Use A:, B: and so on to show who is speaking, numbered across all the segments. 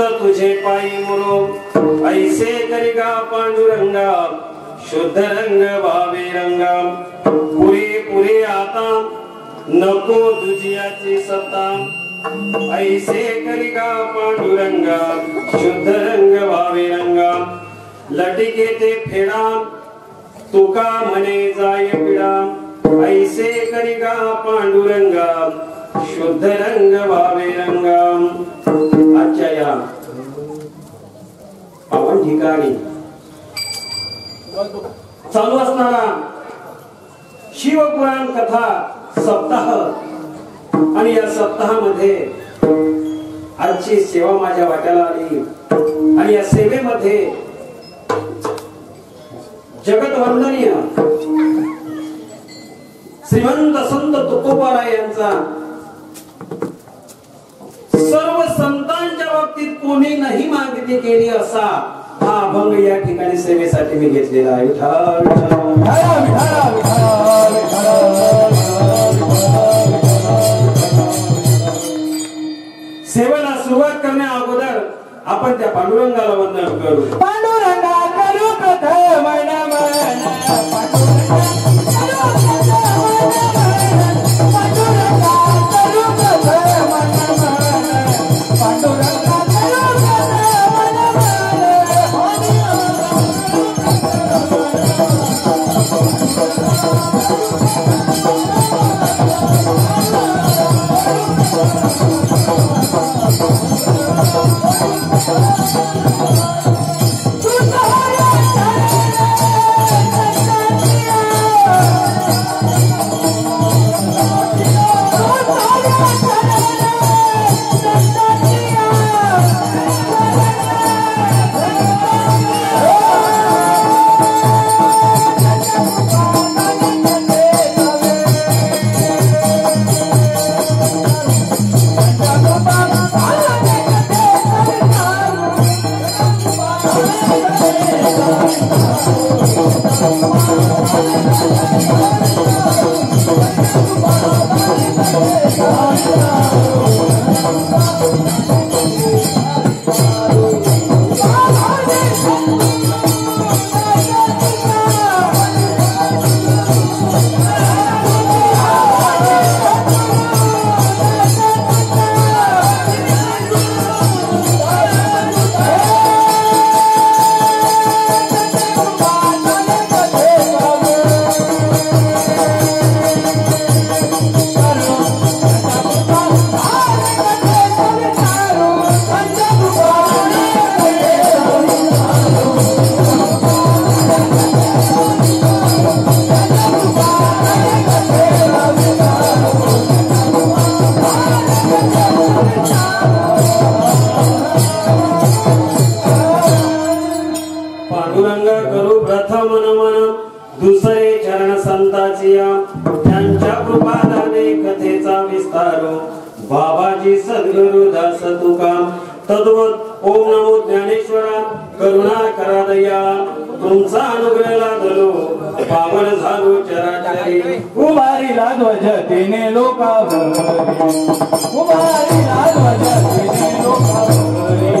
A: चित्त तुझे पायी मुरो ऐसे करिगा पांडुरंगा शुद्ध रंग भावे रंगा पुरे पुरे आता नको दुजियाची सत्ता ऐसे करिगा पांडुरंगा शुद्ध रंग भावे रंगा लटिके ते फेडा तुका म्हणे जाय पिडा ऐसे करिगा पांडुरंगा शुद्ध रंग भावे रंगा। आजच्या या पावन ठिकाणी चालू असणारा शिवपुराण कथा सप्ताह आणि या सप्ताहामध्ये आजची सेवा माझ्या वाट्याला आली आणि या सेवेमध्ये जगत वंदनीय श्रीमंत संत तुकोबाराय यांचा सर्व संतांच्या बाबतीत कोणी नाही मागणी केली असा हा अभंग या ठिकाणी सेवेसाठी मी घेतलेला आहे। सेवेला सुरुवात करण्या अगोदर आपण त्या पांडुरंगाला वंदन करू।
B: पांडुरंगा करू प्रथम
A: बाबाजी सद्गुरु दास तुका तद्वत ओम नमो ज्ञानेश्वरा करुणा करा दया तुमचा अनुग्रह लाभलो पावन झालो चराचरी
B: कुमारीला ध्वज तिने लोकावरी कुमारीला ध्वज तिने लोकावरी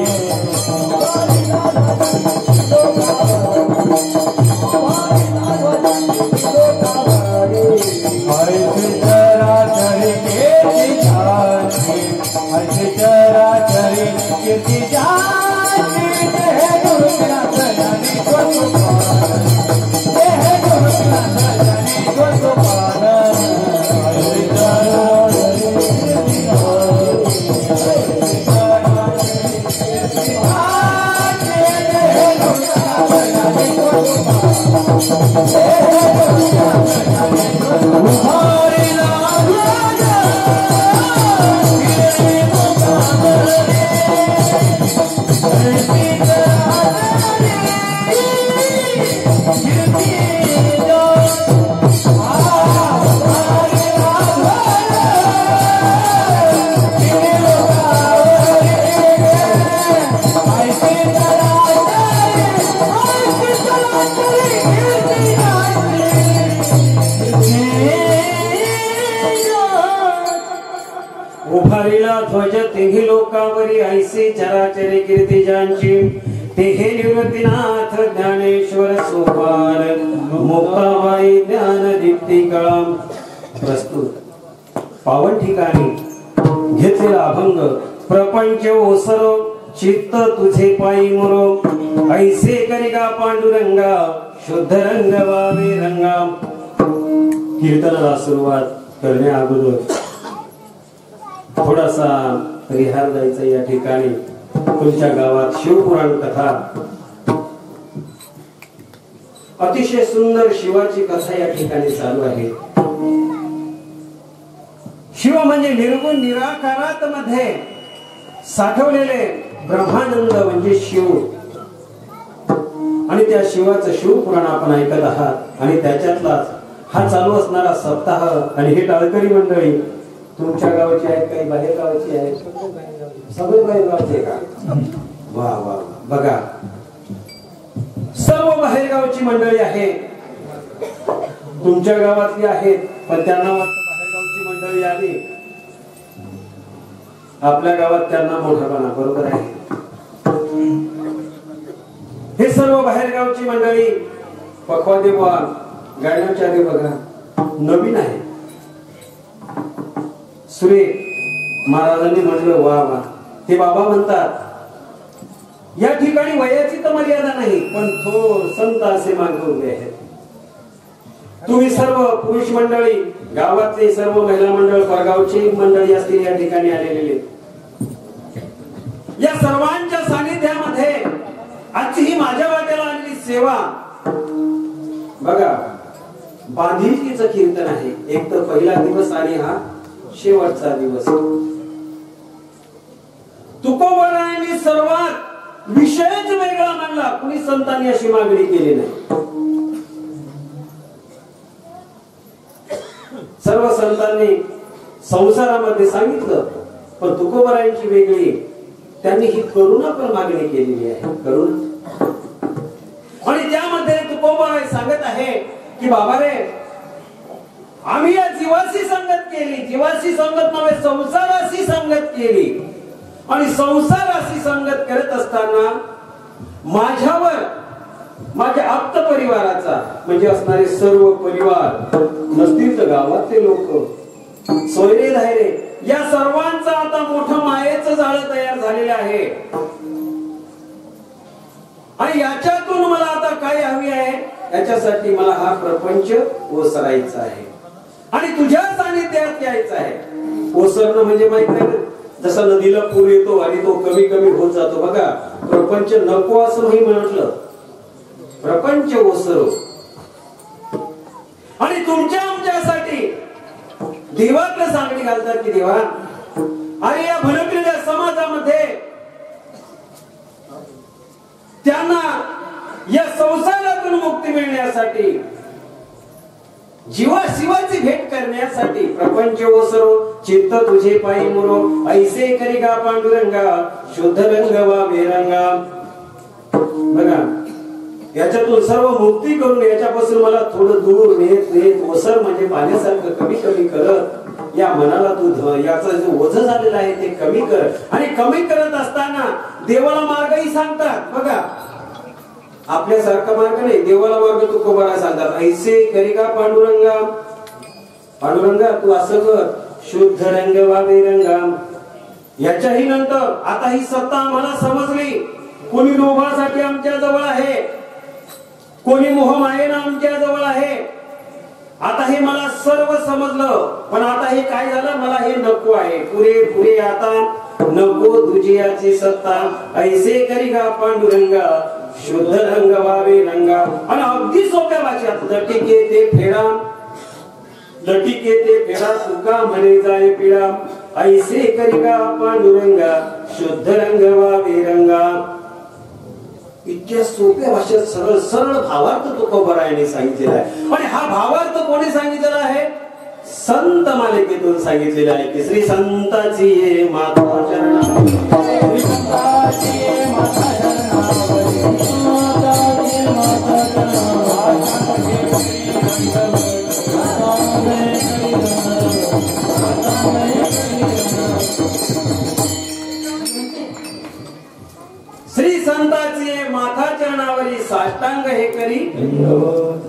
A: ही लोकावरी ऐसे चराचरे कीर्ती ज्यांची ते हे निवृत्तीनाथ ज्ञानेश्वर सोपान मुक्ताबाई ज्ञान दीप्तिका. प्रस्तुत पावन ठिकाणी घेतलेला अभंग प्रपंच ओसरो चित्त तुझे पायी मुरो ऐसे करिका पांडुरंगा शुद्ध रंग वावे रंगा. कीर्तनाला सुरुवात करण्या अगोदर थोडासा परिहार द्यायचा. या ठिकाणी तुमच्या गावात शिवपुराण कथा, अतिशय सुंदर शिवाची कथा या ठिकाणी चालू आहे. शिव म्हणजे निर्गुण निराकारात मध्ये साठवलेले ब्रह्मानंद म्हणजे शिव. आणि त्या शिवाचं शिवपुराण आपण ऐकत आहात. आणि त्याच्यातलाच हा चालू असणारा सप्ताह. आणि हे टाळकरी मंडळी तुमच्या गावाची आहेत, काही बाहेर गावाची आहेत, सगळे बाहेर गावचे का? वा वा बघा, सर्व बाहेर गावची मंडळी आहे. तुमच्या गावातली आहेत, पण त्यांना वाटतं बाहेर गावची मंडळी आली, आपल्या गावात त्यांना मोठापणा. बरोबर आहे. हे सर्व बाहेर गावची मंडळी पखवादे बुवा गाण्याच्या आधी बघा नवीन आहे. सुरेख महाराजांनी म्हटलं वा वा. ते बाबा म्हणतात या ठिकाणी वयाची तर मर्यादा नाही, पण थोर संत असे मागे उभे आहेत. तुम्ही सर्व पुरुष मंडळी, गावातले सर्व महिला मंडळ, परगावची मंडळी असतील या ठिकाणी आलेले. या सर्वांच्या सानिध्यामध्ये आजची ही माझ्या वाट्याला आलेली सेवा बघा. बांधिलकीचं कीर्तन आहे. एक तर पहिला दिवस आणि हा शेवटचा दिवस. तुकोबरायांनी सर्वात विषयच वेगळा मांडला. कुणी संतांनी अशी मागणी केली नाही. सर्व संतांनी संसारामध्ये सांगितलं, पण तुकोबरायांची वेगळी. त्यांनी ही करुणा पण मागणी केलेली आहे. करुणा. आणि त्यामध्ये तुकोबराय सांगत आहे की बाबा रे, आम्ही या जीवाशी संगत केली. जीवाशी संगत नव्हे, संसाराशी संगत केली. आणि संसाराशी संगत करत असताना माझ्यावर माझ्या आप्त परिवाराचा म्हणजे असणारे सर्व परिवार नसतील तर गावातले लोक, सोयरे धायरे, या सर्वांचा आता मोठं मायेचं जाळं तयार झालेलं आहे. आणि याच्यातून मला आता काय हवी आहे, याच्यासाठी मला हा प्रपंच ओसरायचा आहे आणि तुझ्या सानिध्यात यायचं आहे. ओसरणं म्हणजे माहित आहे, जसा नदीला पूर येतो आणि तो कमी कमी होत जातो बघा. प्रपंच नको असं नाही म्हटलं, प्रपंच ओसरो. आणि तुमच्या आमच्यासाठी देवाकडे सांगणी घालतात की देवा, अरे या भडकलेल्या समाजामध्ये त्यांना या संसारातून मुक्ती मिळण्यासाठी, जीवा शिवाची भेट करण्यासाठी प्रपंच ओसरो चित्त तुझे पायी मुरो ऐसे करिगा पांडुरंगा शुद्ध रंग वा बेरंगा. बघा, याच्यातून सर्व मुक्ती करून याच्यापासून मला थोडं दूर नेत नेत ओसर म्हणजे पाण्यासारखं कमी कमी करत या मनाला तू याचा जो ओझ झालेला आहे ते कमी कर. आणि कमी करत असताना देवाला मार्गही सांगतात बघा. आपल्यासारखा मार्ग नाही, देवाला मार्ग तुकोबारा सांगतात. ऐसे करिगा पांडुरंगा, पांडुरंगा तू असं कर शुद्ध रंग वा बेरंगा. याच्याही नंतर आता ही सत्ता आम्हाला समजली. कोणी लोभासाठी आमच्या जवळ आहे, कोणी मोहमायेनं आमच्या जवळ आहे. आता हे मला सर्व समजलं, पण आता हे काय झालं, मला हे नको आहे. पुरे पुरे आता नको तुझी सत्ता. ऐसे करिगा पांडुरंगा शुद्ध रंग वावे रंगा. आणि अगदी सोप्या भाषेत लटिके ते फेडा, लटिके ते फेडा तुका म्हणे जाय पिढा. ऐसे करिगा पांडुरंगा शुद्ध रंग वावे रंगा. इतक्या सोप्या भाषेत सरळ सरळ भावार्थ तुकोबरायांनी सांगितलेला आहे. आणि हा भावार्थ कोणी सांगितलेला आहे, संत मालिकेतून सांगितलेला आहे की श्री संताची ये माता चरणावरी, श्री संताची ये माता चरणावरी, संताची माता चरणावरी. श्री संताचे माथा चरणावरी साष्टांग हे करी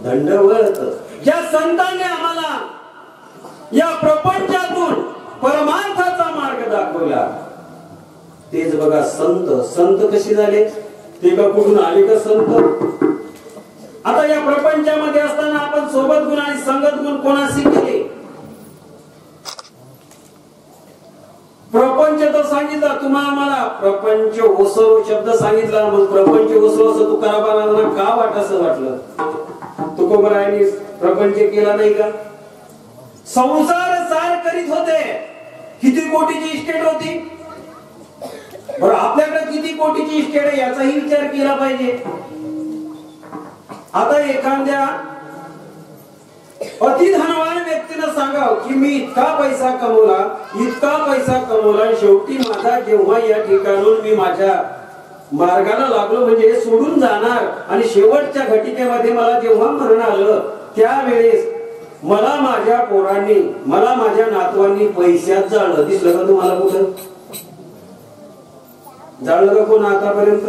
A: दंडवत. ज्या संतांनी आम्हाला या प्रपंचातून परमार्थाचा मार्ग दाखवला तेच बघा संत. संत कशी झाले ते का कुठून आले का संत? आता या प्रपंचामध्ये असताना आपण सोबत गुण आणि संगत गुण कोणाशी केले? प्रपंच तर सांगितला तुम्हाला, मला प्रपंच ओसरो शब्द सांगितला. मग प्रपंच ओसरो असं तुकाराबांना का वाटसं वाटलं? तुकोबरायांनी प्रपंच केला नाही का? संसार सार करीत होते. किती कोटीची इस्टेट होती? बरं आपल्याकडे किती कोटीची इस्टेट आहे याचाही विचार केला पाहिजे. आता एखाद्या अतिधनवान व्यक्तीनं सांगाव की मी इतका पैसा कमवला शेवटी माझा जेव्हा या ठिकाणून मी माझ्या मार्गाला लागलो म्हणजे सोडून जाणार आणि शेवटच्या घटिकेमध्ये मला जेव्हा मरण आलं त्यावेळेस मला माझ्या पोरांनी मला माझ्या नातवांनी पैशात जाळलं. दिसलं का तुम्हाला? कुठं जाळलं का कोण? आतापर्यंत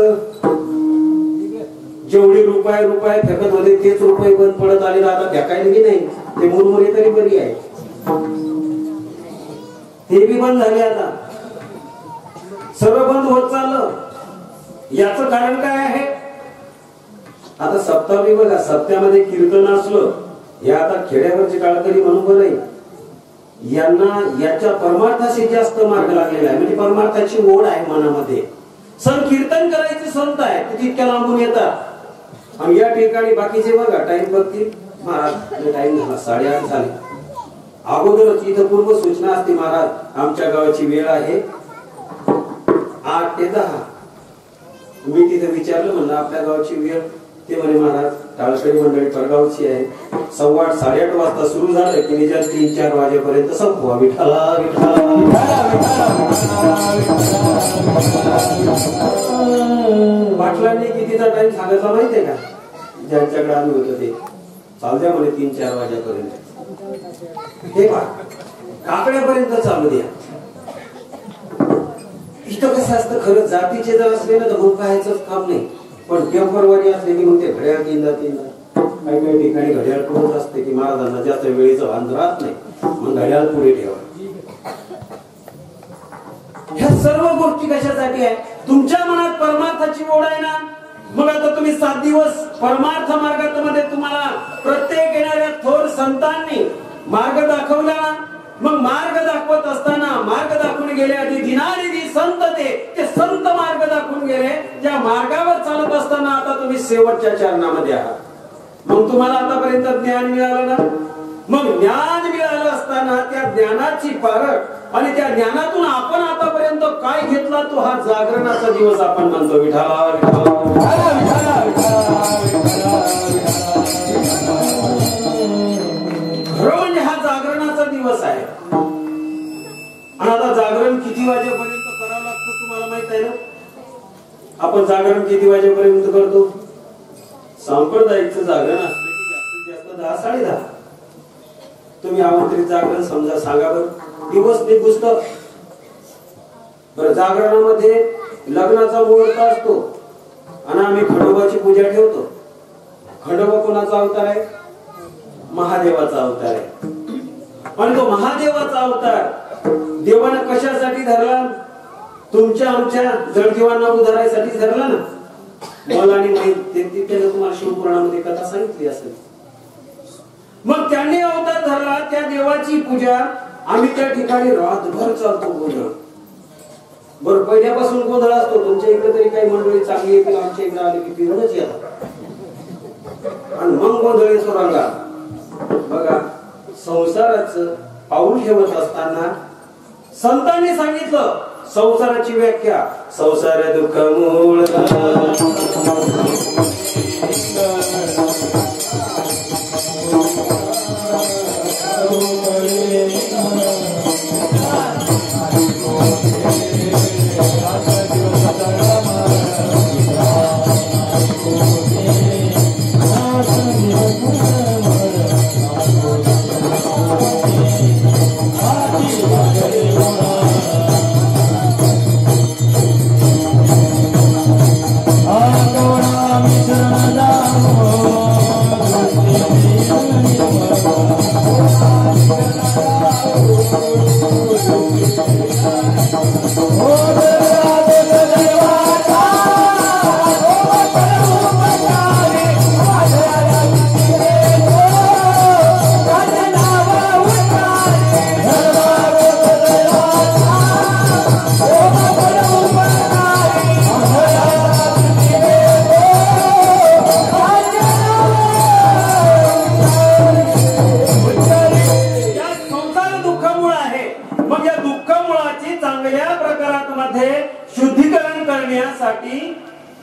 A: जेवढे रुपये फेकत होते तेच रुपये बंद पडत आले. आता फेकायला बी नाही. ते मुरमुरे तरी बरी आहे, ते बी बंद झाले. आता सर्व बंद होत चाललं. याचं कारण काय आहे? आता सप्ताह बघा, सप्त्यामध्ये कीर्तन असलं. या आता खेड्यावरचे काळकरी म्हणून बरं आहे, यांना याच्या परमार्थाशी जास्त मार्ग लागलेला आहे. म्हणजे परमार्थाची ओढ आहे मनामध्ये. कीर्तन करायचे संत आहे ते तितक्या लांबून येतात. आणि या ठिकाणी बाकीचे बघा टाइम बघतील. महाराज टाइम झाला 8:30 झाले. अगोदरच इथं पूर्व सूचना असते, महाराज आमच्या गावाची वेळ आहे 8 ते 10. मी तिथे विचारलं म्हणलं आपल्या गावाची वेळ? ते म्हणे महाराज टाळकरी मंडळी परगावची आहे. 8:15 8:30 वाजता सुरू झालं की निजात 3-4 वाजेपर्यंत संपवा. विठाला पाटलांनी कितीचा टाइम सांगायचा माहितीये का? ज्यांच्याकडे आम्ही होतो ते चालू द्या म्हणे 3-4 वाजेपर्यंत. हे पहा काकड्यापर्यंत चालू द्या. इथं कसं असतं खरं जातीचे जर असले ना तर मग पाहायचं काम नाही. पण पेपरवारी असले की मग ते घड्याळ तीनदा काही ठिकाणी घड्याळ पुढेच असते की महाराजांना जास्त वेळेचं भान राहत नाही, मग घड्याळ पुढे ठेवा. ह्या सर्व गोष्टी कशासाठी आहे? तुमच्या मनात परमार्थाची ओढ आहे ना. मग आता तुम्ही 7 दिवस परमार्थ मार्गामध्ये तुम्हाला प्रत्येक येणाऱ्या थोर संतांनी मार्ग दाखवला. मग मार्ग दाखवत असताना मार्ग दाखवून गेले आधी दिनानिधी संत ते संत मार्ग दाखवून गेले. त्या मार्गावर चालत असताना आता तुम्ही शेवटच्या चरणामध्ये आहात. मग तुम्हाला आतापर्यंत ज्ञान मिळालं ना. मग ज्ञान मिळालं असताना त्या ज्ञानाची पारख आणि त्या ज्ञानातून आपण आतापर्यंत काय घेतला तो हा जागरणाचा दिवस आपण म्हणतो. विठाला खरं म्हणजे हा जागरणाचा दिवस आहे. आणि आता जागरण किती वाजेपर्यंत करावं लागतं तुम्हाला माहित आहे ना? आपण जागरण किती वाजेपर्यंत करतो? सांप्रदायिकचं जागरण असलं की जास्तीत जास्त 10-10:30. तुम्ही आमंत्रित जागरण समजा सांगा बरं. दिवस निगुस्त. बरं जागरणामध्ये लग्नाचा मुहूर्त असतो आणि आम्ही खंडोबाची पूजा ठेवतो. खंडोबा कोणाचा अवतार आहे? महादेवाचा अवतार आहे. आणि तो महादेवाचा अवतार देवानं कशासाठी धरला? तुमच्या आमच्या जडजीवांना उधारायसाठी धरला ना. मला आणि त्याने तुम्हाला शिवपुराणामध्ये कथा सांगितली असेल. मग त्यांनी अवतार धरला. त्या देवाची पूजा आम्ही त्या ठिकाणी रातभर चालतो गोंधळ. बरं पहिल्यापासून गोंधळ असतो. तुमच्या इकडे तरी काही मंडळी चांगली आहे किंवा आमच्या इकडे आले की फिरूनच येतात आणि मग गोंधळ येतो रंगा. बघा संसाराचं पाऊल ठेवत असताना संतांनी सांगितलं संसाराची व्याख्या. संसार दुःख मूळ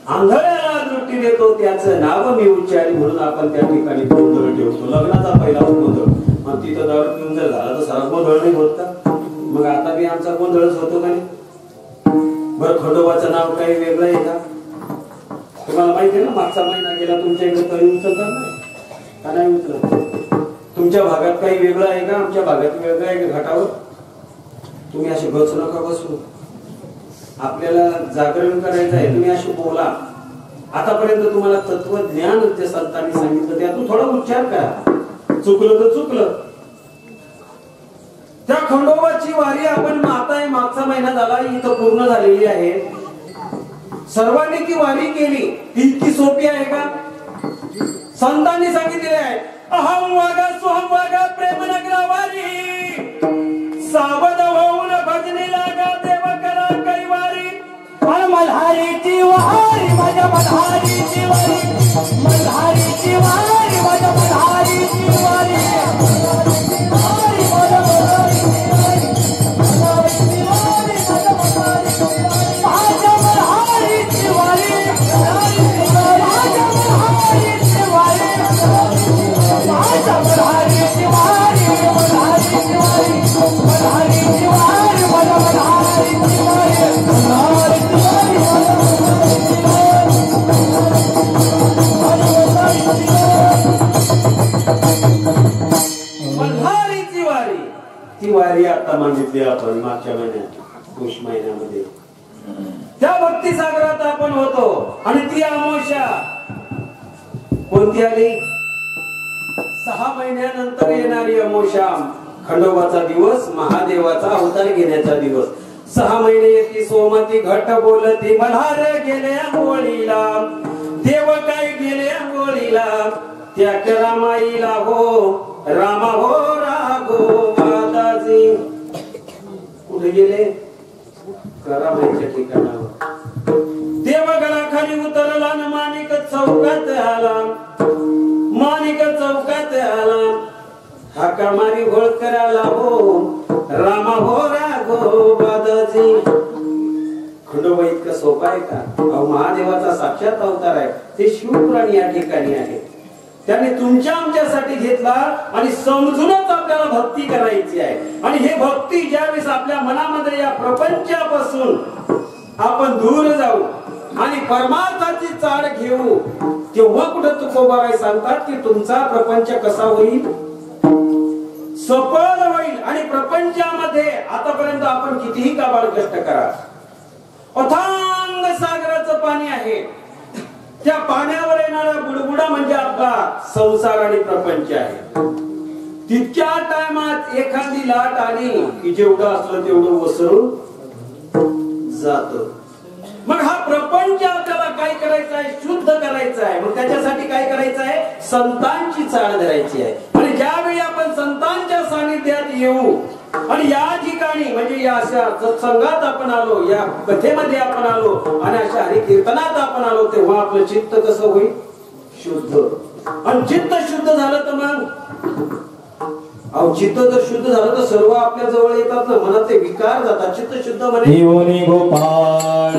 A: आंधळ्याला दृष्टी देतो त्याचं नाव मी उच्चारी म्हणून आपण त्या ठिकाणी गोंधळ ठेवतो. लग्नाचा पहिला गोंधळ. मग तिथं दारू पिऊन जर झाला तर सारा गोंधळ नाही होत का? मग आता बी आमचा गोंधळच होतो का नाही? बरं, खंडोबाचं नाव काही वेगळं आहे का? तुम्हाला माहिती आहे ना, मागचा महिना गेला तुमच्या इकडे तरी उचलतात नाही का? नाही उचलत. तुमच्या भागात काही वेगळं आहे का? आमच्या भागात वेगळं आहे का? घाटावर तुम्ही असे बसू नका बसू. आपल्याला जागरण करायचं आहे. तुम्ही असे बोला. आतापर्यंत तुम्हाला तत्वज्ञान त्या संतांनी सांगितलं, त्यातून थोडा उच्चार करा. चुकलं तर चुकलं. त्या खंडोबाची वारी आपण आता मागचा महिना झाला इथं पूर्ण झालेली आहे. सर्वांनी ती वारी केली. ती इतकी सोपी आहे का? संतांनी सांगितलेले आहे, अहम वागा सोहम वागा प्रेम नगरा वारी, सावध होऊन भजनी लागा देव करा कैवारी.
B: मल्हारीची वारी माझ्या मल्हारीची वारी, मल्हारीची वारी माझ्या मल्हारीची वारी,
A: मल्हारीची वारी. ती वारी आता मागितली आपण मागच्या महिन्यात, पुष महिन्यामध्ये. त्या भक्ती सागरात आपण होतो. आणि ती अमावस्या कोणती आली? 6 महिन्यानंतर येणारी अमावस्या. खंडोबाचा दिवस, महादेवाचा अवतार घेण्याचा दिवस. 6 महिने येते सोमती घट बोलती, मल्हार गेले आंघोळीला, देव काय गेले आंघोळीला, त्या रामाईला हो रामा हो राघो माताजी. कुठे गेले? करामाईच्या ठिकाणावर. देवगडाखाली उतरला न माणिक चौकात आला, माणिक चौकात आला, हाका मारी होळकर आला हो रामा हो राघो माताजी. खंडोबा इतकं सोपं आहे का? महादेवाचा साक्षात अवतार आहे. ते शिवपुराण या ठिकाणी आहे. त्याने तुमच्या आमच्यासाठी घेतला आणि समजूनच आपल्याला भक्ती करायची आहे. आणि हे भक्ती ज्यावेळेस आपल्या मनामध्ये या प्रपंचापासून आपण दूर जाऊ आणि परमार्थाची चाड घेऊ, तेव्हा कुठं तुकोबाराय सांगतात की तुमचा प्रपंच कसा होईल? सफल होईल. आणि प्रपंचामध्ये आतापर्यंत आपण कितीही काबाड कष्ट करा, अथांग सागराचं पाणी आहे. त्या पाण्यावर येणारा बुडबुडा म्हणजे आपला संसार आणि प्रपंच आहे. तितक्या टायमात एखादी लाट आली की जेवढं असलं तेवढं वसरून जात. मग हा प्रपंच आपल्याला काय करायचा आहे? शुद्ध करायचा आहे. मग त्याच्यासाठी काय करायचं आहे? संतांची चाळ धरायची आहे. आणि ज्यावेळी आपण संतांच्या सानिध्यात येऊ आणि या ठिकाणी म्हणजे या अशा सत्संगात आपण आलो, या कथेमध्ये आपण आलो आणि अशा हरिकीर्तनात आपण आलो, तेव्हा आपलं चित्त कसं होईल? शुद्ध. आणि चित्त शुद्ध झालं तर मग चित्त जर शुद्ध झालं तर सर्व आपल्या जवळ येतात ना, मनात ते विकार जातात. चित्त शुद्ध म्हणे
B: गोपाळ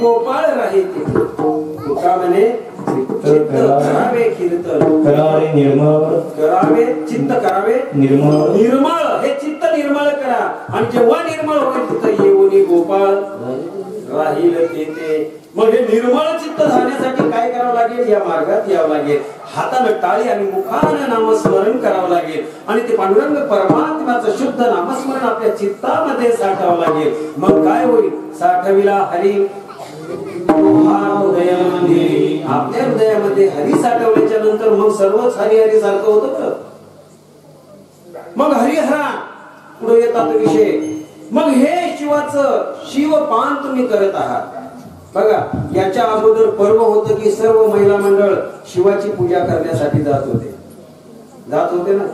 A: गोपाळ राहील. तुका म्हणे करावे कीर्तन,
B: करावे निर्मळ,
A: करावे चित्त करावे
B: निर्मळ,
A: निर्मळ. हे चित्त निर्मळ करा. आणि जेव्हा निर्मळ होईल तिथं येऊन गोपाळ राहील तेथे. मग हे निर्मळ चित्त झाल्यासाठी काय करावं लागेल? या मार्गात यावं लागेल. हातानं टाळी आणि मुखानं नामस्मरण करावं लागेल आणि ते पांडुरंग परमात्म्याचं शुद्ध नामस्मरण आपल्या चित्तामध्ये साठावं लागेल. मग काय होईल? साठविला हरी हृदयामध्ये. आपल्या हृदयामध्ये हरी साठवल्याच्या नंतर मग सर्वच हरिहरी सारखं होतं बरं. मग हरिहरा पुढे येतात विषय. मग हे शिवाचं शिवपान तुम्ही करत आहात. बघा, याच्या अगोदर पर्व होतं की सर्व महिला मंडळ शिवाची पूजा करण्यासाठी जात होते ना.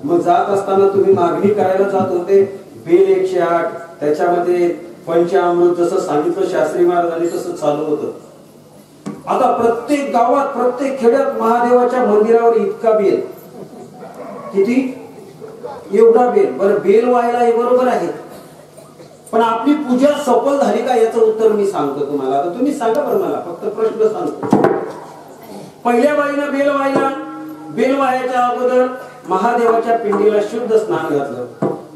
A: मग जात असताना तुम्ही मागणी करायला जात होते. बेल 108, त्याच्यामध्ये पंचामृत, जसं सांगितलं शास्त्री महाराजांनी तसं चालू होतं. आता प्रत्येक गावात प्रत्येक खेड्यात महादेवाच्या मंदिरावर इतका बेल. किती? एवढा बेल. बरं, बेल व्हायला हे बरोबर आहे, पण आपली पूजा सफल झाली का याचं उत्तर मी सांगतो तुम्हाला. आता तुम्ही सांगा बरं, मला फक्त प्रश्न सांगतो. पहिल्या बाईनं बेल व्हायच्या अगोदर महादेवाच्या पिंडीला शुद्ध स्नान घातलं.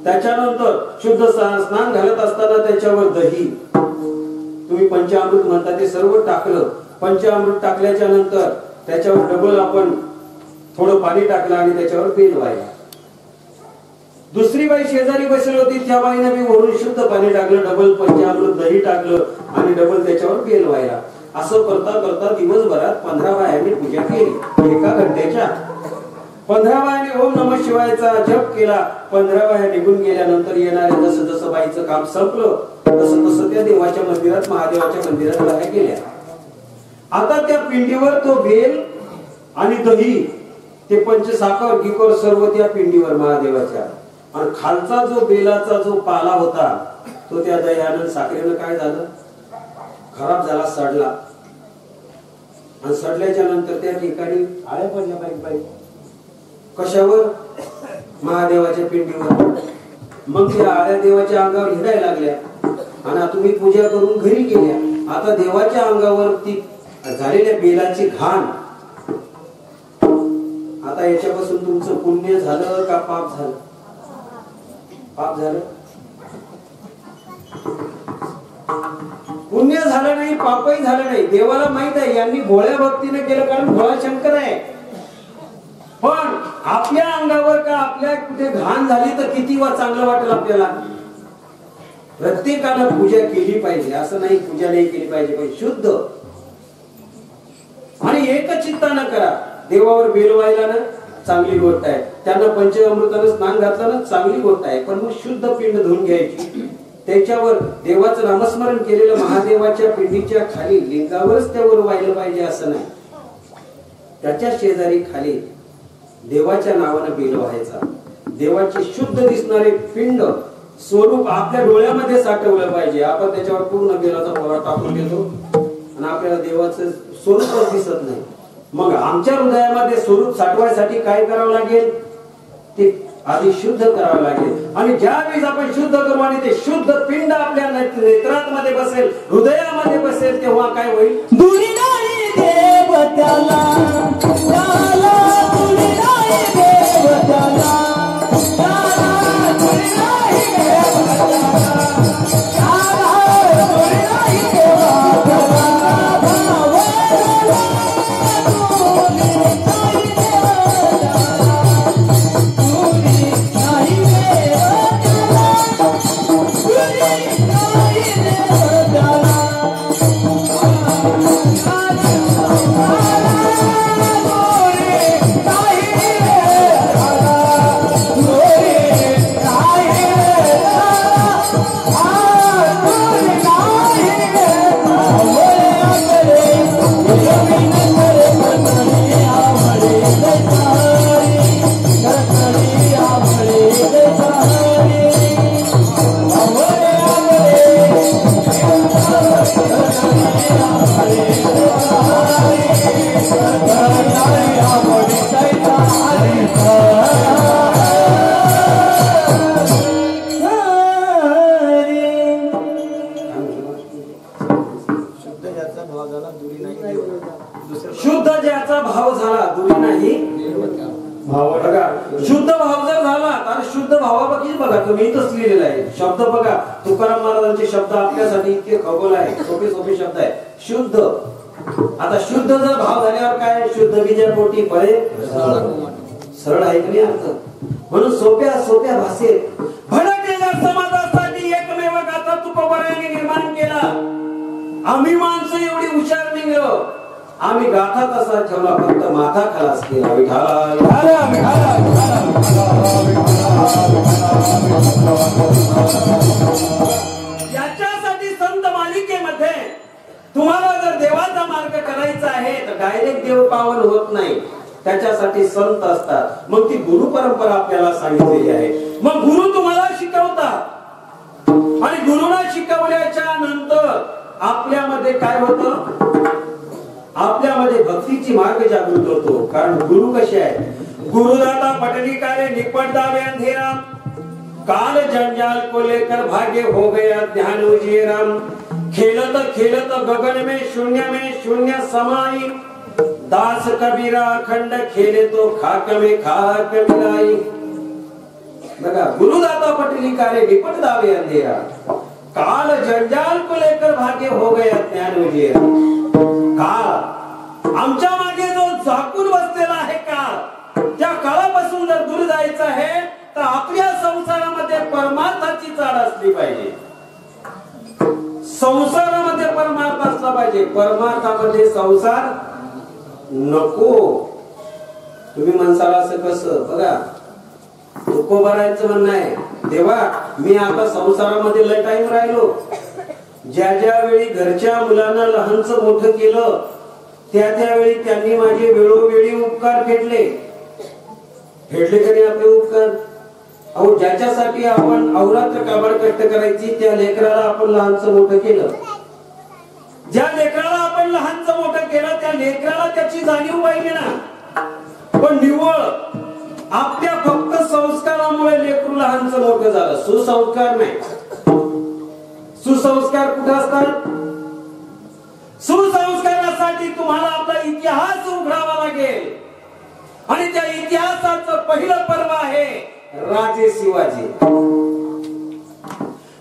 A: त्याच्यानंतर शुद्ध स्नान घालत असताना त्याच्यावर दही, तुम्ही पंचामृत म्हणता ते सर्व टाकलं. पंचामृत टाकल्याच्या नंतर त्याच्यावर डबल आपण थोडं पाणी टाकलं आणि त्याच्यावर बेल व्हायला. दुसरी बाई शेजारी बसली होती, त्या बाईने मी वरून शुद्ध पाणी टाकलं, डबल पंचामृत दही टाकलं आणि डबल त्याच्यावर बेल व्हायला. असं करता करता दिवसभरात 15 बायांनी पूजा केली. एका घंट्याच्या 15 बायांनी ओम नमः शिवायचा जप केला. 15 बाया निघून गेल्यानंतर येणारे जसं जसं बाईचं काम संपलं तसं तसं त्या देवाच्या मंदिरात, महादेवाच्या मंदिरात बाया गेल्या. आता त्या पिंडीवर तो बेल आणि दही, ते पंचसाखर गिकर सर्व त्या पिंडीवर महादेवाच्या. आणि खालचा जो बेलाचा जो पाला होता तो त्या दह्यानं साखरेनं काय झालं? खराब झाला, सडला. आणि सडल्याच्या नंतर त्या ठिकाणी आळ्या पडल्या बारीक बारीक. कशावर? महादेवाच्या पिंडीवर. मग त्या आळ्या देवाच्या अंगावर हिंडायला लागल्या आणि तुम्ही पूजा करून घरी गेल्या. आता देवाच्या अंगावर ती झालेल्या बेलाची घाण. आता याच्यापासून तुमचं पुण्य झालं का पाप झालं? पाप झालं. पुण्य झालं नाही, पापही झालं नाही. देवाला माहित आहे यांनी भोळ्या भक्तीने केलं, कारण भोळा शंकर आहे. पण आपल्या अंगावर का आपल्या कुठे घाण झाली तर किती चांगलं वाटेल आपल्याला. प्रत्येकानं पूजा केली पाहिजे, असं नाही पूजा नाही केली पाहिजे, पण शुद्ध आणि एकचित्तानं करा. देवावर बेल व्हायला ना चांगली गोष्ट आहे, त्यांना पंचामृतानं स्नान घातलं ना चांगली गोष्ट आहे, पण मग शुद्ध पिंड धुवून घ्यायची. त्याच्यावर देवाचं नामस्मरण केलेलं महादेवाच्या पिंडीच्या खाली लिंगावरच त्यावर व्हायला पाहिजे असं नाही. त्याच्या शेजारी खाली देवाच्या नावानं बेल व्हायचा. देवाचे शुद्ध दिसणारे पिंड स्वरूप आपल्या डोळ्यामध्ये साठवलं पाहिजे. आपण त्याच्यावर पूर्ण बेलाचा पोळा टाकून देतो आणि आपल्याला देवाचं स्वरूपच दिसत नाही. मग आमच्या हृदयामध्ये स्वरूप साठवायसाठी काय करावं लागेल? ते आधी शुद्ध करावं लागेल. आणि ज्या वेळेस आपण शुद्ध करू आणि ते शुद्ध पिंड आपल्या नेत्रांमध्ये बसेल, हृदयामध्ये बसेल, तेव्हा काय होईल?
B: दुरी नाही देव त्याला, त्याला दुरी नाही देव त्याला, त्याला दुरी नाही देव त्याला, त्याला दुरी नाही देव त्याला.
A: शुद्ध ज्याचा भाव झाला दुरी नाही बघा शुद्ध भाव जर झाला तर शुद्ध भावापैकी बघा तुम्ही इथंच लिहिलेलं आहे शब्द बघा तुकाराम महाराजांचे शब्द आपल्यासाठी इतके खगोल आहे सोपे सोपे शब्द आहे शुद्ध. आता शुद्ध जर भाव झाल्यावर काय शुद्ध विजय पोटी फळे सरळ आहे की नाही अर्थ. म्हणून सोप्या सोप्या भाषेत भडकलेल्या समाजासाठी एकमेव गाथा तुकोबारायांनी निर्माण केला. आम्ही माणसं एवढी हुशार निघलो आम्ही गाथा तसा ठेवला फक्त माथा खलास केला याच्यासाठी संत मालिकेमध्ये तुम्हाला जर देवाचा मार्ग करायचा आहे तर डायरेक्ट देव पावन होत नाही. त्याच्यासाठी संत असतात. मग ती गुरु परंपरा आपल्याला सांगितलेली आहे. मग गुरु तुम्हाला शिकवतात आणि गुरुला शिकवल्याच्या नंतर आपल्यामध्ये काय होतं आपल्यामध्ये भक्तीची मार्ग जागृत होतो. कारण गुरु कसे आहे गुरुदाता पटली काले निपट दावे अंधेरा काल जंजाल को लेकर भाग्य हो गया ध्यान उजिएरा खेलत खेलत गगन में शून्य समाई दास कबीरा अखंड खेले तो खाक में खाक मिलाई. बघा गुरुदाता पटली काले निपट दावे अंधेरा काल जंजाल को लेकर भाग्य हो गया ज्ञान उजिएरा. काळ आमच्या मागे जो झाकून बसलेला आहे काळ त्या काळापासून जर दूर जायचं आहे तर आपल्या संसारामध्ये परमार्थाची चाड असली पाहिजे. संसारामध्ये परमार्थ असला पाहिजे. परमार्थामध्ये संसार नको. तुम्ही म्हणसाल असं कसं बघा तुकोबारायांचं म्हणणं आहे तेव्हा मी आता संसारामध्ये लय टाइम राहिलो. ज्या वेळी घरच्या मुलांना लहानचं मोठं केलं त्यावेळी त्यांनी माझे वेळोवेळी उपकार फेडले तरी आपले उपकार. अहो ज्याच्यासाठी आपण अहोरात्र काबाड कष्ट करायची त्या लेकराला आपण लहानचं मोठं केलं. ज्या लेकराला आपण लहानचं मोठं केलं त्या लेकराला त्याची जाणीव पाहिजे ना. पण निव्वळ आपल्या फक्त संस्कारामुळे लेकरू लहानचं मोठं झालं. सुसंस्कार नाही. सुसंस्कार कुठे असतात सुसंस्कारासाठी तुम्हाला आपला इतिहास उघडावा लागेल आणि त्या इतिहासाचं पहिलं पर्व आहे राजे शिवाजी.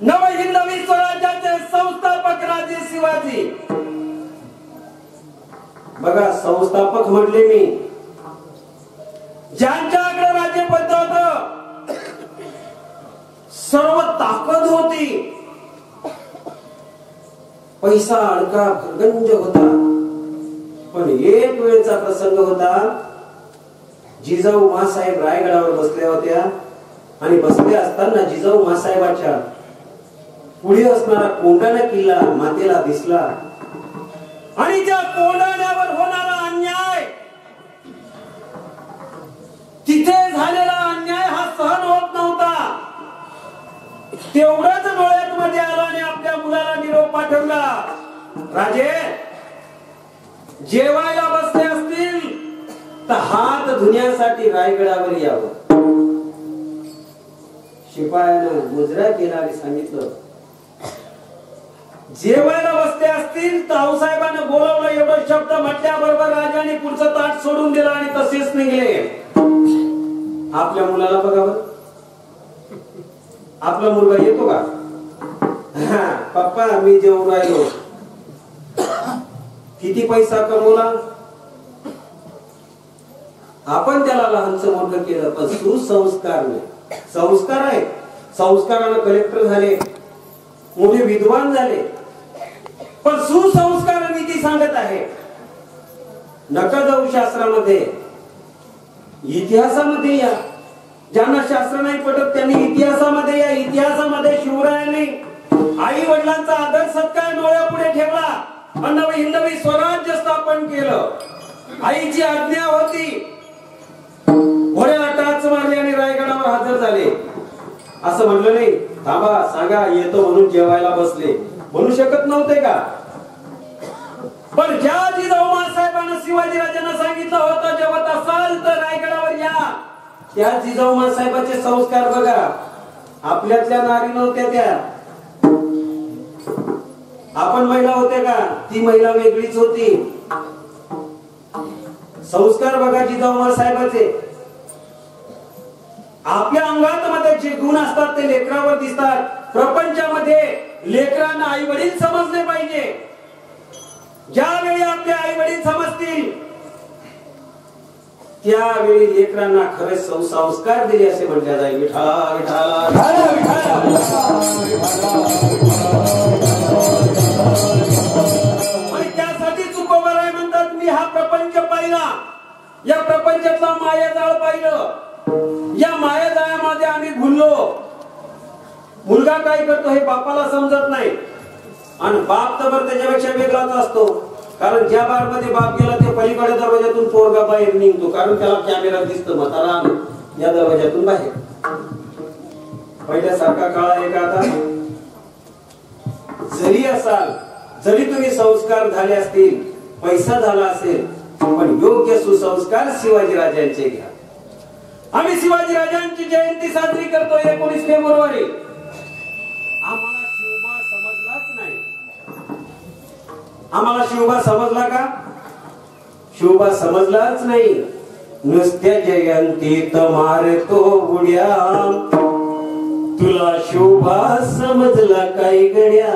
A: नवहिंदवी स्वराज्याचे संस्थापक राजे शिवाजी. बघा संस्थापक म्हटले मी ज्यांच्याकडे राज्यपद होत सर्व ताकद होती पैसा अडका गंज होता. पण एक वेळचा प्रसंग होता जिजाऊ मासाहेब रायगडावर बसल्या होत्या आणि बसल्या असताना जिजाऊ मासाहेबाच्या पुढे असणारा कोंढाणा किल्ला मातेला दिसला आणि त्या कोंढाण्यावर होणारा अन्याय तिथे झालेला अन्याय हा सहन होत नव्हता. तेवढाच डोळ्यात मध्ये आला आणि आपल्या मुलाला निरोप पाठवला राजे जेवायला बसले असतील तर हात धुण्यासाठी रायगडावर यावं. शिपायानं मुजरा केला आणि सांगितलं जेवायला बसले असतील तर आऊसाहेबांना बोलावलं. एवढं शब्द म्हटल्याबरोबर राजाने पुढचं ताट सोडून दिलं आणि तसेच निघले. आपल्या मुलाला बघावं आपला मुलगा येतो का पप्पा मी जेवून राहिलो. किती पैसा कमवला आपण त्याला लहानचं मोठं केलं पण सुसंस्कार नाही. संस्कार आहे संस्कारानं कलेक्टर झाले मोठे विद्वान झाले पण सुसंस्कार नीती सांगत आहे. नका जाऊ शास्त्रामध्ये इतिहासामध्ये या. ज्यांना शास्त्र नाही पटत त्यांनी इतिहासामध्ये या. इतिहासामध्ये शिवरायांनी आई वडिलांचा आदर सत्कार डोळ्यापुढे ठेवला आणि हिंदवी स्वराज्य स्थापन केलं. आईची आज्ञा होती. घोड्याला टाच मारली आणि रायगडावर हजर झाले. असं म्हणलं नाही थांबा सांगा येतो म्हणून जेवायला बसले म्हणू शकत नव्हते का. पण ज्या जिजाऊ मासाहेबांना शिवाजी राजांना सांगितलं होतं जेवत असाल तर रायगडावर या त्या जिजाऊ मासाहेबाचे संस्कार बघा. आपल्यातल्या नारी नव्हत्या त्या. आपण महिला होत्या का ती महिला वेगळीच होती. संस्कार बघा जिजाऊ मासाहेबाचे. आपल्या अंगात मध्ये जे गुण असतात ते लेकरावर दिसतात. प्रपंचामध्ये लेकरांना आई वडील समजले पाहिजे. ज्यावेळी आपले आई वडील समजतील त्यावेळी लेकरांना खरे संस्कार दिले असे म्हटले जाईल. विठ्ठला विठ्ठला आणि त्यासाठी तुकोबाराय म्हणतात मी हा प्रपंच पाहिला, या प्रपंचातला मायाजाळ पाहिलं, या मायाजाळामध्ये आम्ही भुललो. मुलगा काय करतो हे बापाला समजत नाही आणि बाप तर त्याच्यापेक्षा वेगळाच असतो. कारण ज्या बार मध्ये बाप गेला ते पलीकडे दरवाजातून पोरगा बाहेर निघतो, कारण त्याला कॅमेरा दिसतो म्हातारा या दरवाजातून बाहेर. पहिल्यासारखा काळ आहे का आता? जरी असाल, जरी तुम्ही संस्कार झाले असतील, पैसा झाला असेल, पण योग्य सुसंस्कार शिवाजी राजांचे घ्या. आम्ही शिवाजी राजांची जयंती साजरी करतो 19 फेब्रुवारी. आम्हाला शिवबा समजलाच नाही. आम्हाला शिवबा समजला का? शिवबा समजलाच नाही. नुसत्या जयंतीत मारतो उड्या, तुला शिवबा समजला काय गड्या?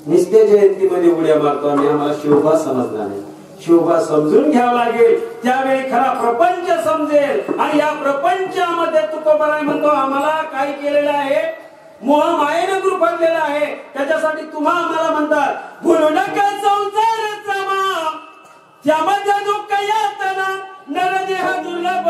A: नुसत्या जयंतीमध्ये उड्या मारतो आणि आम्हाला शिवबा समजला नाही. शिवबा समजून घ्यावा लागेल, त्यावेळी खरा प्रपंच समजेल. आणि या प्रपंचामध्ये तुकोबाराय म्हणतो आम्हाला काय केलेलं आहे? मोह मायेने गुरफटलेला आहे. त्याच्यासाठी तुम्हा आम्हाला म्हणतात भुलू नका संसाराचा माप, त्यामध्ये दुःख यातना नरदेह दुर्लभ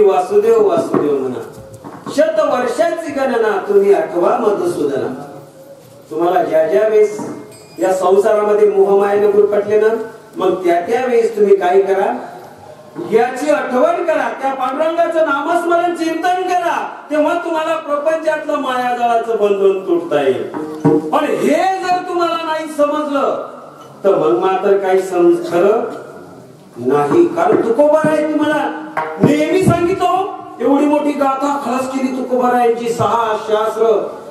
A: वासुदेव वासुदेव म्हणा. शत वर्षाची गणना तुम्ही आठवा मधुसूदना. तुम्हाला ज्या ज्या वेळेस या संसारामध्ये मोहमायेने गुरफटले ना, मग त्या वेळेस तुम्ही काय करा, याची आठवण करा, त्या पांडुरंगाचं नामस्मरण चिंतन करा. तेव्हा तुम्हाला प्रपंचातलं मायाजाळाचं बंधन तुटता येईल. पण हे जर तुम्हाला नाही समजलं तर मग मात्र काही खरं नाही. कारण तुकोबाराय तुम्हाला नेहमी सांगितलो, एवढी मोठी गाथा खलास केली तुकोबारायांची. 6 शास्त्र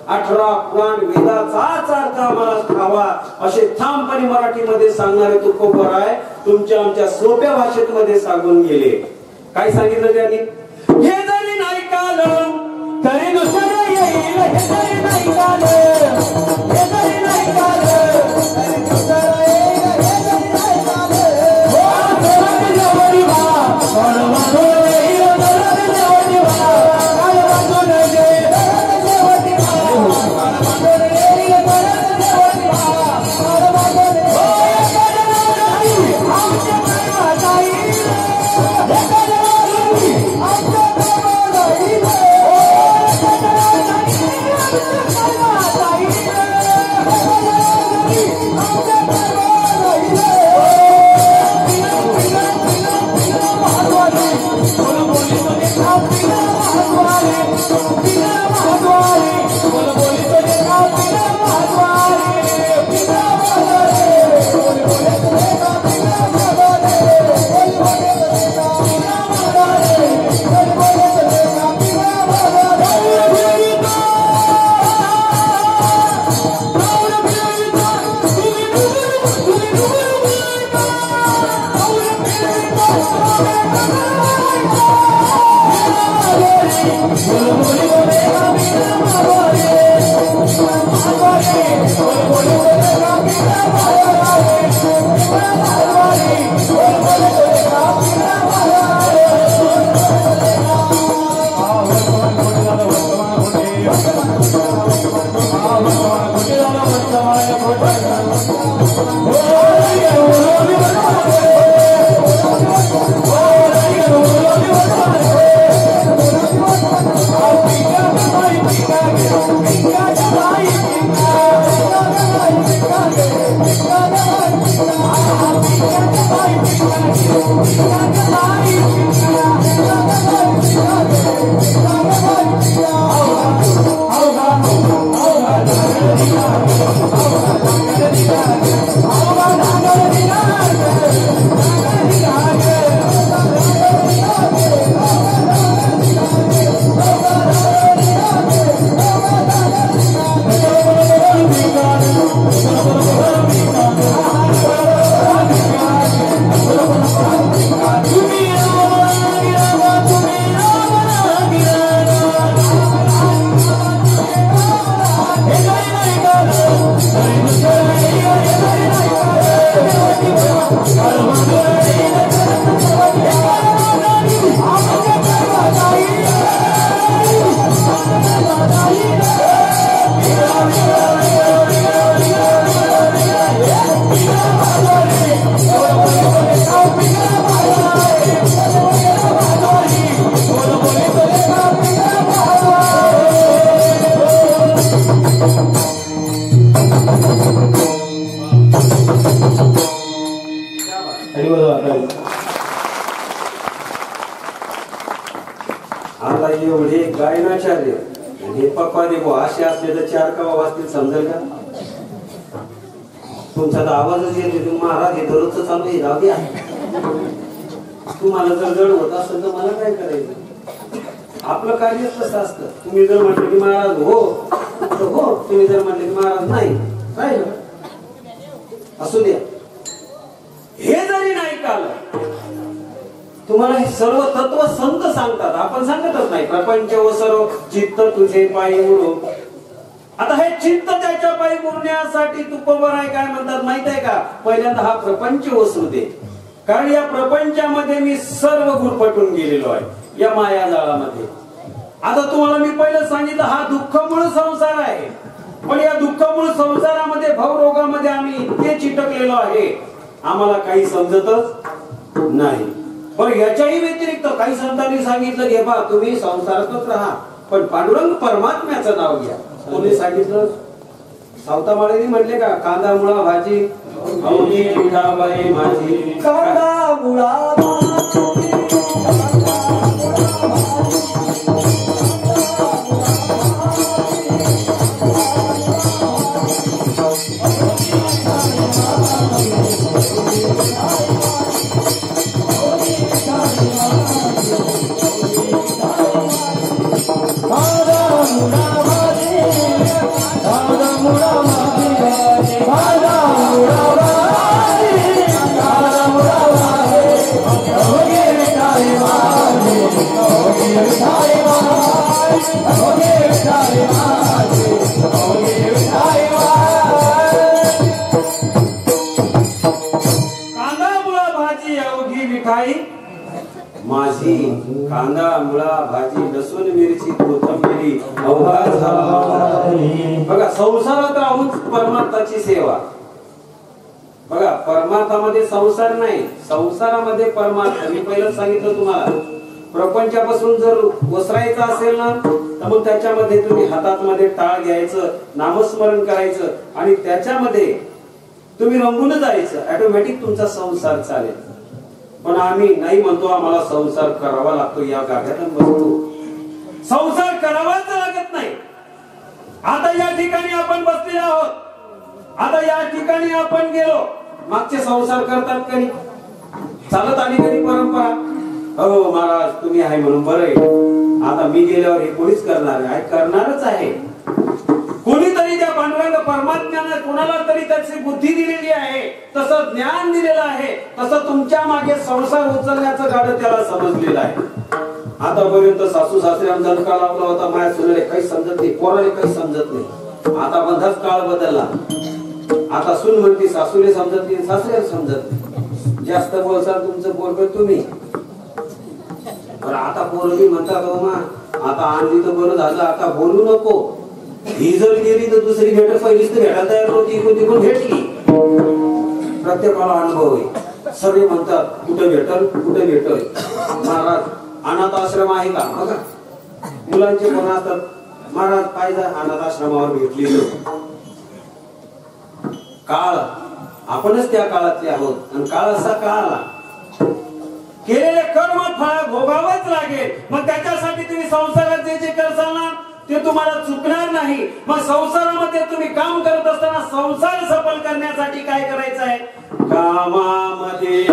A: 18 पुराण वेदाचाच अर्थ आम्हाला ठावा असे ठामपणे मराठीमध्ये सांगणारे तुकोबाराय तुमच्या आमच्या सोप्या भाषेत मध्ये सांगून गेले. काय सांगितलं त्यांनी? हे जरी नाही कालं तरी दुसरं येईल, हे जरी नाही कालं, हे जरी नाही कालं तरी दुसरं येईल, हे जरी नाही कालं. Oh, आता एवढे गायनाचार्य हे पप्पा देवो असे असले तर चार कवा वाचतील समजेल का? तुमचा तर आवाजच येत नाही. महाराज हे दररोजच चालू आहे, जाऊ द्या. तुम्हाला जर जड होत असेल तर मला काय करायचं? आपलं कार्यच कसं असतं. तुम्ही जर म्हटलं की महाराज हो तर हो, तुम्ही जर म्हटले की महाराज नाही राहिलं असू द्या. हे जरी नाही काल तुम्हाला हे सर्व तत्व संत सांगतात, आपण सांगतच नाही. प्रपंच व सर्व चित्त तुझे पायी मुरू. आता हे चित्त त्याच्या पायी मुरण्यासाठी तुकोबर आहे काय म्हणतात माहित आहे का? पहिल्यांदा हा प्रपंच वसू दे, कारण या प्रपंचामध्ये मी सर्व गुरफटून गेलेलो आहे या माया जाळामध्ये. आता तुम्हाला मी पहिलं सांगितलं हा दुःखमूळ संसार आहे, पण या दुःखमूळ संसारामध्ये भवरोगामध्ये आम्ही इतके चिटकलेलो आहे आम्हाला काही समजतच नाही. पण याच्याही व्यतिरिक्त काही संतांनी सांगितलं की बा तुम्ही संसारातच राहा पण पांडुरंग परमात्म्याचं नाव घ्या. कोणी सांगितलं? सावतामाळेनी म्हटले का? कांदा मुळा भाजी अवघी पिठाबाई माझी.
B: कांदा मुळा
A: माझी. कांदा मुळा भाजी लसूण मिरची कोथिंबीर अवघा झाला. बघा संसारात राहून परमात्माची सेवा. बघा परमार्थामध्ये संसार नाही, संसारामध्ये परमार्थ. मी पहिलं सांगितलं तुम्हाला प्रपंचापासून जर वसरायचं असेल ना तर मग त्याच्यामध्ये तुम्ही हातामध्ये टाळ घ्यायचं, नामस्मरण करायचं आणि त्याच्यामध्ये तुम्ही रंगून जायचं. ऑटोमॅटिक तुमचा संसार चालेल. पण आम्ही नाही म्हणतो, आम्हाला संसार करावा लागतो. या गाभ्यातून बसतो, संसार करावाच लागत नाही. आता या ठिकाणी आपण बसलेले आहोत, आता या ठिकाणी आपण गेलो. मागचे संसार करतात कधी? चालत आली कधी परंपरा? हो महाराज तुम्ही आहे म्हणून बरं आहे. आता मी गेल्यावर हे कोणीच करणार आहे, करणारच आहे. कोणीतरी त्या पांडुरंग परमात्म्याने कोणाला तरी त्याची बुद्धी दिलेली आहे, तसं ज्ञान दिलेलं आहे, तसं तुमच्या मागे संसार उचलण्याचं गाडं त्याला समजलेलं आहे. आतापर्यंत सासू सासऱ्यांना दणका लावला होता, माझ्या सुनेले काही समजत नाही, पोराले काही समजत नाही. आता बंधाच काळ बदलला. आता सून म्हणते सासूले समजत नाही, सासऱ्याला समजत नाही. जास्त बोलसाल तुमचं पोरग तुम्ही. पण आता पोरगी म्हणतात हो मा आता आणली तर बरं झालं, आता बोलू नको. ही जर गेली तर दुसरी भेट पहिलीच तर भेटायला तयार नव्हती, तिकडून भेटली. प्रत्येकाला अनुभव आहे. सगळे म्हणतात कुठे भेटल कुठे भेटल. महाराज अनाथ आश्रम आहे का? बघा मुलांचे कोण असतात, महाराज पाहिजे अनाथ आश्रमावर भेटली. काळ आपणच त्या काळातले आहोत आणि काळ असा काळ आला, केलेले कर्म फळ भोगावंच लागेल. मग त्याच्यासाठी तुम्ही संसारात जे जे करसाल ना ते तुम्हाला चुकणार नाही. मग संसारामध्ये तुम्ही काम करत असताना संसार सफल करण्यासाठी काय करायचं आहे? कामामध्ये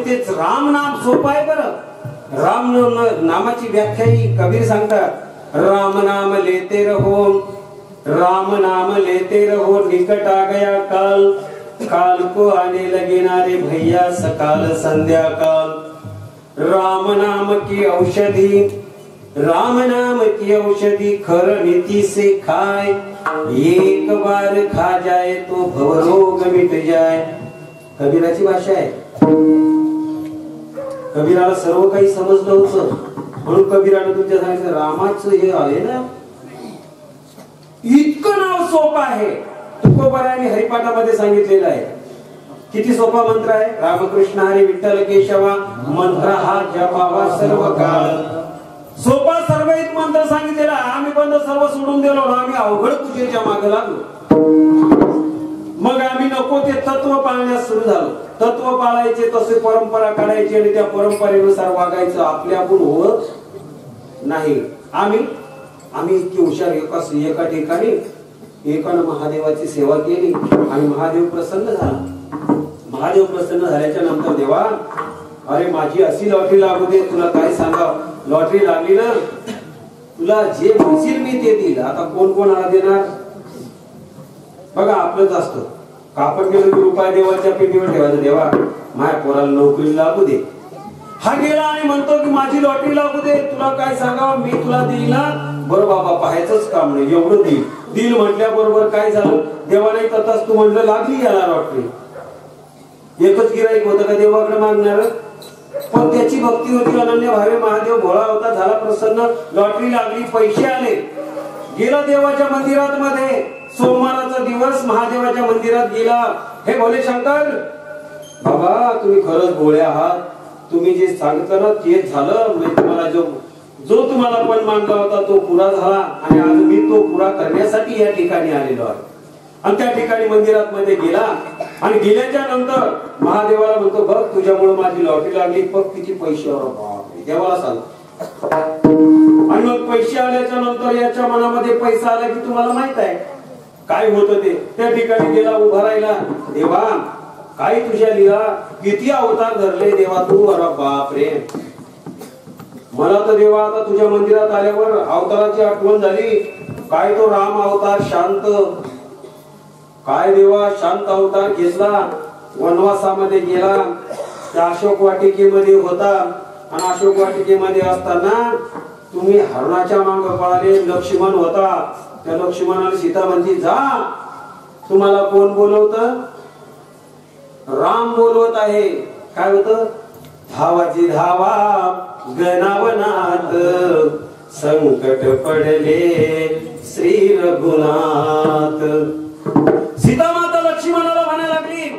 A: तेच राम नाम सोपं आहे. बरं राम नामाची व्याख्या ही कबीर सांगतात, राम नाम लेते रहो, राम नाम लेते रहो, निकट आ गया काल, काल को आने लगे ना रे भैया सकाल संध्या काल. राम नाम की औषधि, राम नाम की औषधि खर नीति से खाए, एक बार खा जाए तो भवरोग मिट जाए. कबीराची भाषा आहे. कबीराला सर्व काही समजलं होतं म्हणून कबीराने तुमच्या सांगितलं रामाचं हे आहे ना इतकं नाव सोपं आहे. तुकोबारायांनी हरिपाठामध्ये सांगितलेलं आहे. किती सोपा मंत्र आहे? रामकृष्ण हरी विठ्ठल केशवा मंत्र हा जपावा सर्व काळ. सोपा सर्वहित मंत्र सांगितलेला. आम्ही पण सर्व सोडून दिलो ना, आम्ही अवघड पूजेच्या मागे लागलो. मग आम्ही नको ते तत्व पाळण्यास सुरू झालो. तत्व पाळायचे, तसे परंपरा काढायची आणि त्या परंपरेनुसार वागायचं. आपल्याकडून होत नाही. आम्ही इतकी हुशार. एका ठिकाणी एकानं महादेवाची सेवा केली आणि महादेव प्रसन्न झाला. महादेव प्रसन्न झाल्याच्या नंतर देवा, अरे माझी अशी लॉटरी लागू दे. तुला काय सांगा, लॉटरी लागली ना, तुला जे म्हणशील मी ते देईल. आता कोण कोणाला देणार? बघा आपलंच असतं. कापड गेलं की रुपया देवाच्या पेटीवर ठेवायचं. देवा माझ्या पोराला नोकरी लागू दे. हा गेला आणि म्हणतो की माझी लॉटरी लागू दे. तुला काय सांगावं, मी तुला देईल ना. बरं बाबा पाहायचंच काम नाही, एवढं देईल म्हटल्या बरोबर काय झालं, देवाने तथाच तू म्हणलं लागली याला लॉटरी. एकच गिराईक होतं का देवाकडे मागणार? पण त्याची भक्ती होती अनन्य भावे. महादेव भोळा होता, झाला प्रसन्न. लॉटरी लागली, पैसे आले. गेला देवाच्या मंदिरात मध्ये. सोमवाराचा दिवस महादेवाच्या मंदिरात गेला. हे भोले शंकर बाबा, तुम्ही खरंच भोळे आहात. तुम्ही जे सांगितलं ना तेच झालं. मी तुम्हाला जो तुम्हाला पण मानला होता तो पुरा झाला आणि आज मी तो पुरा करण्यासाठी या ठिकाणी आलेलो आहे. आणि त्या ठिकाणी मंदिरात मध्ये गेला आणि गेल्याच्या नंतर महादेवाला म्हणतो, बघ तुझ्यामुळे माझी लॉटरी लागली, बघ किती पैसे. देवाला सांग. आणि मग पैसे आल्याच्या नंतर याच्या मनामध्ये पैसा आला की तुम्हाला माहित आहे काय होतं ते. त्या ठिकाणी गेला, उभा राहिला. देवा काय तुझ्या लीला, किती अवतार धरले देवा तू. अरे बाप रे, मला तर देवा आता तुझ्या मंदिरात आल्यावर अवताराची आठवण झाली. काय तो राम अवतार शांत, काय देवा शांत अवतार घेतला. वनवासामध्ये गेला, त्या अशोक वाटिकेमध्ये होता. आणि अशोक वाटिकेमध्ये असताना तुम्ही हरणाच्या मांग पळाले. लक्ष्मण होता, त्या लक्ष्मणाला सीता म्हणती जा, तुम्हाला कोण बोलवत? राम बोलवत आहे. काय होत? धावाची धावा गणावनात, संकट पडले श्री रघुनाथ. सीता माता लक्ष्मणाला म्हणायला लागली,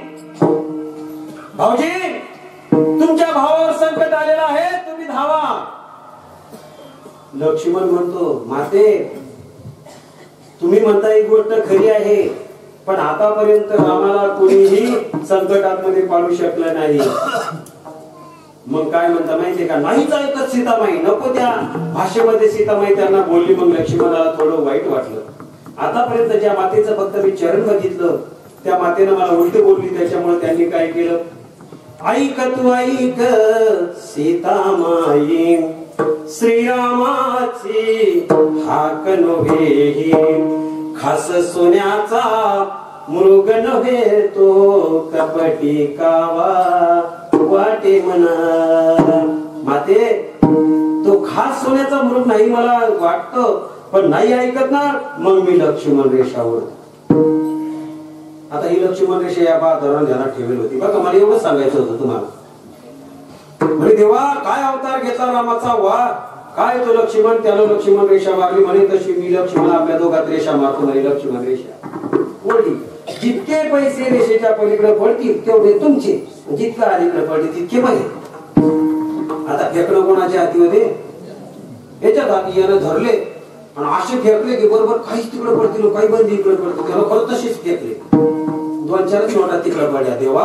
A: भाऊजी तुमच्या भावावर संकट आलेलं आहे, तुम्ही धावा. लक्ष्मण म्हणतो, माते तुम्ही म्हणता ही गोष्ट खरी आहे, पण आतापर्यंत रामाला कोणीही संकटात मध्ये पाडू शकलं नाही. मग काय म्हणता माहितीये का, नाहीच ऐकत सीतामाई. नको त्या भाषेमध्ये सीतामाई त्यांना बोलली. मग लक्ष्मणाला थोडं वाईट वाटलं. आतापर्यंत ज्या मातेचं फक्त मी चरण बघितलं, त्या मातेनं मला उलट बोलली. त्याच्यामुळे त्यांनी काय केलं, ऐक तू ऐक सीतामाई, श्रीरामाची हाक नव्हे खास सोन्याचा मृग नव्हे तो कपटी कावा वाटे म्हणा माते तो खास सोन्याचा मृग नाही मला वाटतं पण नाही ऐकत ना मग मी लक्ष्मण रेषावर आता ही लक्ष्मण रेषा या धरण ध्यानात ठेवली होती बघा मला एवढंच सांगायचं होतं तुम्हाला म्हणजे देवा काय अवतार घेतला रामाचा वा काय तो लक्ष्मण त्याला लक्ष्मण रेषा मारली म्हणे तशी मी लक्ष्मण आपल्या दोघात रेषा मारतो म्हणे लक्ष्मण रेषा पडली जितके पैसे रेषेच्या पलीकडे पडतील तेवढे तुमचे जितका अलीकडे पडले तितके माझे आता फेकणं कोणाच्या हाती होते याच्यात हाती यानं धरले आणि असे फेकले की बरोबर काहीच तिकडे पडतील काही बंदी इकडे पडतील त्याला खरं तसेच फेकले 2-4 नोटा तिकडे पडल्या देवा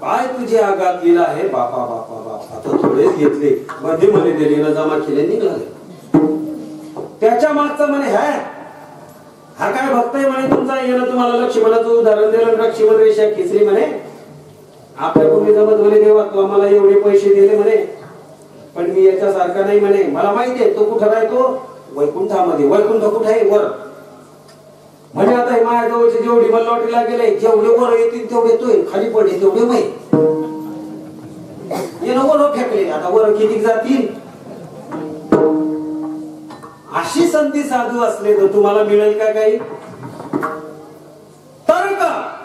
A: काय तुझे आघात लिहिला आहे बापा बापा बापा आता थोडेच घेतले मध्ये मध्ये दिले जमा केले निघाले त्याच्या मागचा म्हणे हा काय भक्त आहे म्हणे तुमचा येणं तुम्हाला लक्ष्मणाचं उदाहरण दिलं लक्ष्मण रेषा खिचली म्हणे आपल्या कोणी जमत म्हणे देवा तू आम्हाला एवढे पैसे दिले म्हणे पण मी याच्यासारखा नाही म्हणे मला माहिती आहे तो कुठं राहतो वैकुंठामध्ये वैकुंठ कुठे आहे वर म्हणजे आता हे माझ्या जवळचे जेवढी मला लॉटरीला गेले जेवढे वर येतील तेवढे तो खाली पडले तेवढे मै वर फेकले आता वर किती जातील अशी संधी साधू असले तर तुम्हाला मिळेल का काही तर्क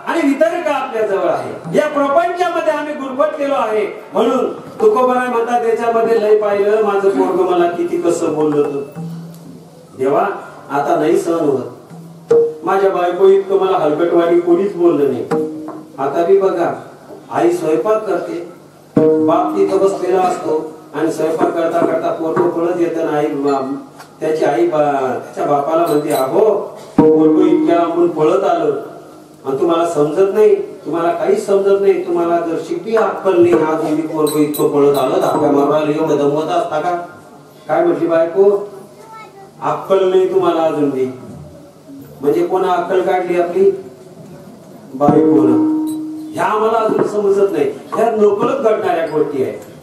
A: आणि वितर्क आपल्या जवळ आहे या प्रपंचामध्ये आम्ही गुरफटलेलो आहे म्हणून तुकोबराय म्हणतात त्याच्यामध्ये लय पाहिलं माझं पोरग मला किती कसं बोललं देवा आता नाही सहन होत माझ्या बायको इतकं मला हलकटवाडी कोणीच बोललं नाही आता बी बघा आई स्वयंपाक करते बाप तिथं बसलेला असतो आणि स्वयंपाक करता करता पोरग पळत येतं ना आई त्याची आई त्याच्या बापाला म्हणते अहो पोरग इतक्या लांबून पळत आलं आणि तुम्हाला समजत नाही तुम्हाला काहीच समजत नाही तुम्हाला जर शिकवी अक्कल नाही आज मी पोरग इतकं पळत आलं धाप्या मारायला एवढं दमवत असता का काय म्हटली बायको अक्कल नाही तुम्हाला अजून बी म्हणजे कोणा अक्कल काढली आपली बायकोनं ह्या आम्हाला अजून समजत नाही ह्या नकळत घडणाऱ्या गोष्टी आहेत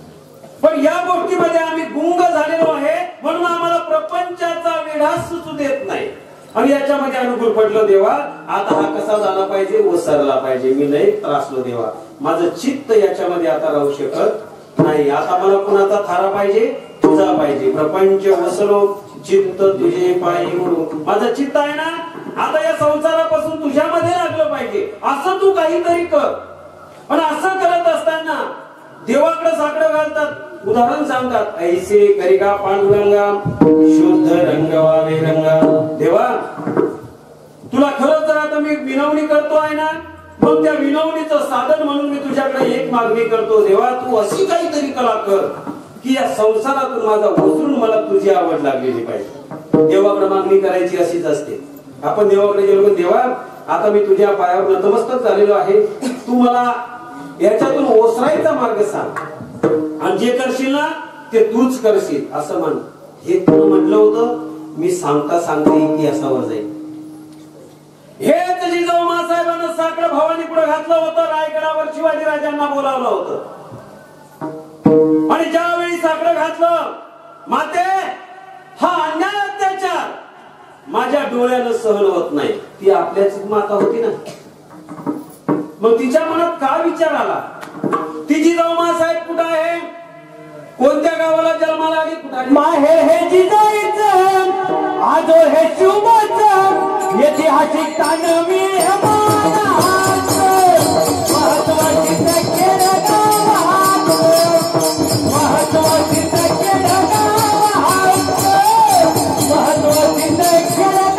A: पण या गोष्टीमध्ये आम्ही गुंग झालेलो आहे म्हणून आम्हाला प्रपंचाचा वेढा सुचू देत नाही आणि याच्यामध्ये अनुकूल पडलो देवा आता हा कसा झाला पाहिजे ओसरला पाहिजे मी नाही त्रासलो देवा माझं चित्त याच्यामध्ये आता राहू शकत नाही आता मला कुणाचा थारा पाहिजे तुझा पाहिजे प्रपंच वसलो चित्त तुझे पायी म्हणून माझं चित्त आहे ना आता या संसारापासून तुझ्यामध्ये लागलं पाहिजे असं तू काहीतरी कर पण असं करत असताना देवाकडे साकडं घालतात उदाहरण सांगतात ऐसे करिका पांडुरंगा शुद्ध रंग वावे रंगा देवा तुला खरंच जर आता मी विनवणी करतो आहे ना मग त्या विनवणीचं साधन म्हणून मी तुझ्याकडे एक मागणी करतो देवा तू अशी काहीतरी कला कर की या संसारातून माझा ओसरून मला तुझी आवड लागलेली पाहिजे देवाकडे मागणी करायची अशीच असते आपण देवाकडे गेलो की देवा आता मी तुझ्या पायावर नतमस्तक झालेलो आहे तू मला याच्यातून ओसरायचा मार्ग सांग आणि जे करशील ना ते तूच करशील असं म्हण हे कोण म्हटलं होतं मी सांगता सांगता इतिहासावर जाईल हेच जिजाऊ मासाहेबांना साकडं भवानी पुढे घातलं होतं रायगडावर शिवाजी राजांना बोलावलं होतं आणि ज्यावेळी साकडं घातलं माते हा अन्याय अत्याचार माझ्या डोळ्यानं सहन होत नाही ती आपल्याच माता होती ना मग तिच्या मनात काय विचार आला ती जिजाऊ मासाहेब कुठं आहे कोणत्या गावाला जन्माला आली कुठं
B: माहेर हे जिजाईचं आजो हे शुभचं ऐतिहासिक ताण मी महत्वाची टक्केर महत्वाची टक्केर महत्वाची टक्केर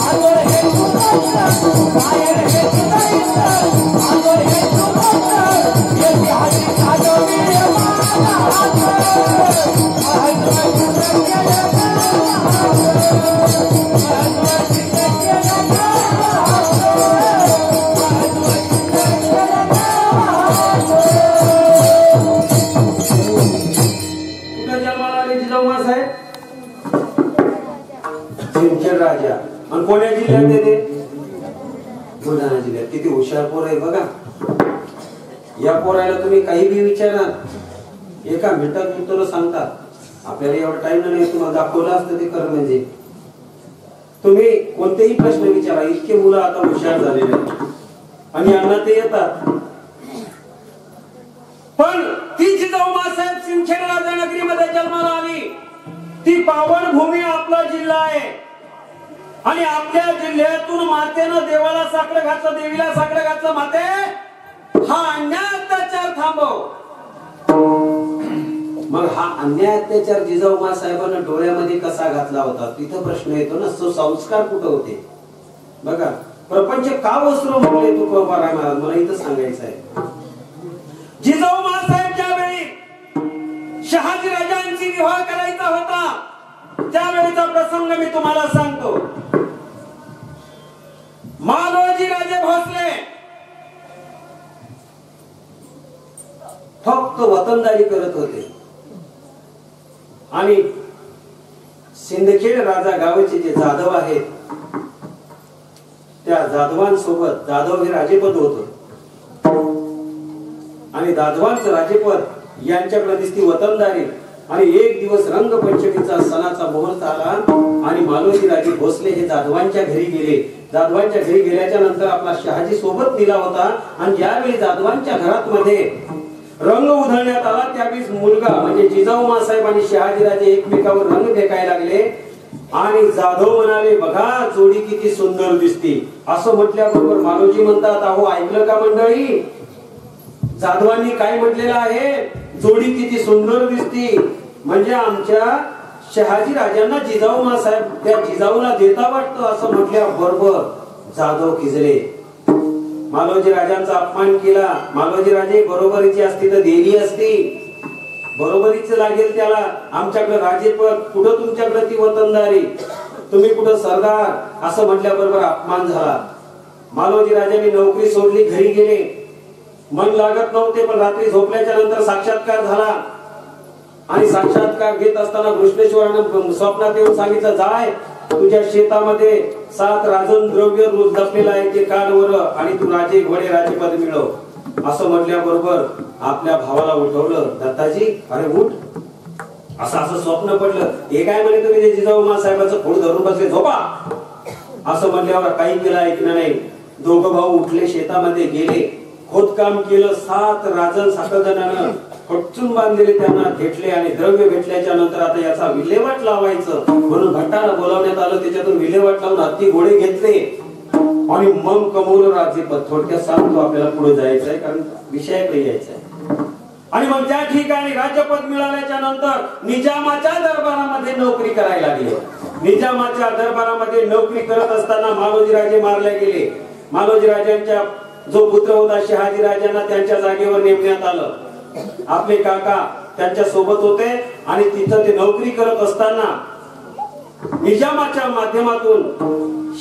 B: आजो हे शुभचं माहेर हे जिजाईचं आजो हे शुभचं ऐतिहासिक ताण मी
A: राजा आणि कोण्या जिल्ह्यात येते बुलढाणा जिल्ह्यात किती हुशार पोर आहे बघा या पोराला तुम्ही काही बी विचारा, एका मिनिटात उत्तर सांगतात. आपल्याला एवढा टाइम नाही, तुम्हाला दाखवलं असतं ते खरं. म्हणजे तुम्ही कोणतेही प्रश्न विचारा, इतके मुलं आता हुशार झालेले आणि यांना ते येतात. पण ती जिजाऊ मासाहेब सिंदखेड राजानगरीमध्ये जन्माला आली. ती पावनभूमी आपला जिल्हा आहे आणि आपल्या जिल्ह्यातून मातेनं देवाला साकडं घातलं, देवीला साकडं घातलं. माते, हा अन्याय अत्याचार थांबव. मग हा अन्याय अत्याचार जिजाऊ मासाहेबांना डोळ्यामध्ये कसा घातला होता, तिथं प्रश्न येतो ना. संस्कार कुठं होते बघा. प्रपंच का वस्त्र म्हणले तुकोबाराय महाराज, मला इथं सांगायचं आहे. जिजाऊ मासाहेब ज्यावेळी शहाजी राजांची विवाह करायचा होता, त्यावेळीचा प्रसंग मी तुम्हाला सांगतो. मालोजी राजे भोसले फक्त वतनदारी करत होते आणि सिंदखेड राजा गावाचे जे जाधव आहेत, त्या जाधवांसोबत, जाधव हे राजेपद होत आणि जाधवांचं राजेपद यांच्याकडे दिसती वतनदारी. आणि एक दिवस रंगपंचमीचा सणाचा मुहूर्त आला आणि मालोजी राजे भोसले हे जाधवांच्या घरी गेले. जाधवांच्या घरी गेल्याच्या नंतर आपला शहाजी सोबत दिला होता आणि ज्यावेळी जाधवांच्या घरात मध्ये रंग उधळण्यात आला, त्यावेळी मुलगा म्हणजे जिजाऊ मासाहेब आणि शहाजी राजे एकमेकावर रंग फेकायला लागले आणि जाधव म्हणाले, बघा जोडी किती सुंदर दिसते. असं म्हटल्याबरोबर मालोजी म्हणतात, अहो ऐकलं का मंडळी, जाधवांनी काय म्हटलेलं आहे, जोडी किती सुंदर दिसती. म्हणजे आमच्या शहाजी राजांना जिजाऊ मासाहेब त्या जिजाऊला देता वाटतं असं म्हटल्याबरोबर जाधव खिजले. मालोजी राजांचा अपमान केला. मालोजी राजे बरोबरीची असती तर दिली असती, बरोबरीच लागेल त्याला. आमच्याकडे राजेपद, कुठं तुमच्याकडे ती वतनदारी, तुम्ही कुठं सरदार, असं म्हटल्याबरोबर अपमान झाला. मालोजी राजांनी नोकरी सोडली, घरी गेले. मन लागत नव्हते, पण रात्री झोपल्याच्या नंतर साक्षात्कार झाला आणि साक्षात्कार घेत असताना घृष्णेश्वरानं स्वप्नात येऊन सांगितलं, जाय तुझ्या शेतामध्ये 7 राजन द्रव्य रोज जपलेला आहे, ते काढ वर आणि तू राजे घोडे राजेपद मिळव. असं म्हटल्याबरोबर आपल्या भावाला उठवलं. दत्ताजी, अरे उठ, असं असं स्वप्न पडलं. हे काय म्हणे, तुम्ही जिजाऊ मासाहेबाचं खोड धरून बसले, झोपा. असं म्हटल्यावर काही केलं ऐकलं नाही. दोघं भाऊ उठले, शेतामध्ये गेले, खोदकाम केलं. 7 राजन साखळदंडानं खचून बांधलेले त्यांना भेटले आणि द्रव्य भेटल्याच्या नंतर आता याचा विल्हेवाट लावायचं म्हणून भट्टाला बोलावण्यात आलं. त्याच्यातून विल्हेवाट लावून हत्ती घोडे घेतले आणि मग कमवलं राज्यपद. थोडक्यात सांगतो, आपल्याला पुढे जायचंय कारण विषयाकडे यायचंय. आणि मग त्या ठिकाणी राज्यपद मिळाल्याच्या नंतर निजामाच्या दरबारामध्ये नोकरी करायला लागले. निजामाच्या दरबारामध्ये नोकरी करत असताना मालोजी राजे मारले गेले. मालोजी राजांच्या जो पुत्र होता शहाजी राजांना त्यांच्या जागेवर नेमण्यात आलं. आपले काका त्यांच्या सोबत होते आणि तिथं ते नोकरी करत असताना निजामाच्या माध्यमातून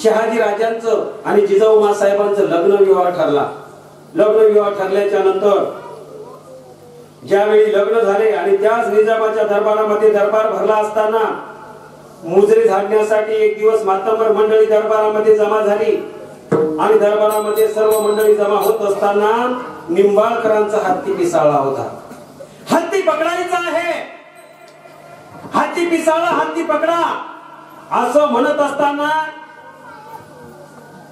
A: शहाजी राजांचं आणि जिजाऊ मासाहेबांचं लग्न विवाह ठरला. लग्न विवाह ठरल्याच्या नंतर ज्यावेळी लग्न झाले आणि त्याच निजामाच्या दरबारामध्ये दरबार भरला असताना मुजरे झाडण्यासाठी एक दिवस मातंबर मंडळी दरबारामध्ये जमा झाली आणि दरबारामध्ये सर्व मंडळी जमा होत असताना निंबाळकरांचा हत्ती पिसाळला होता. हत्ती पकडायचा आहे, हत्ती पिसाळला, हत्ती पकडा असं म्हणत असताना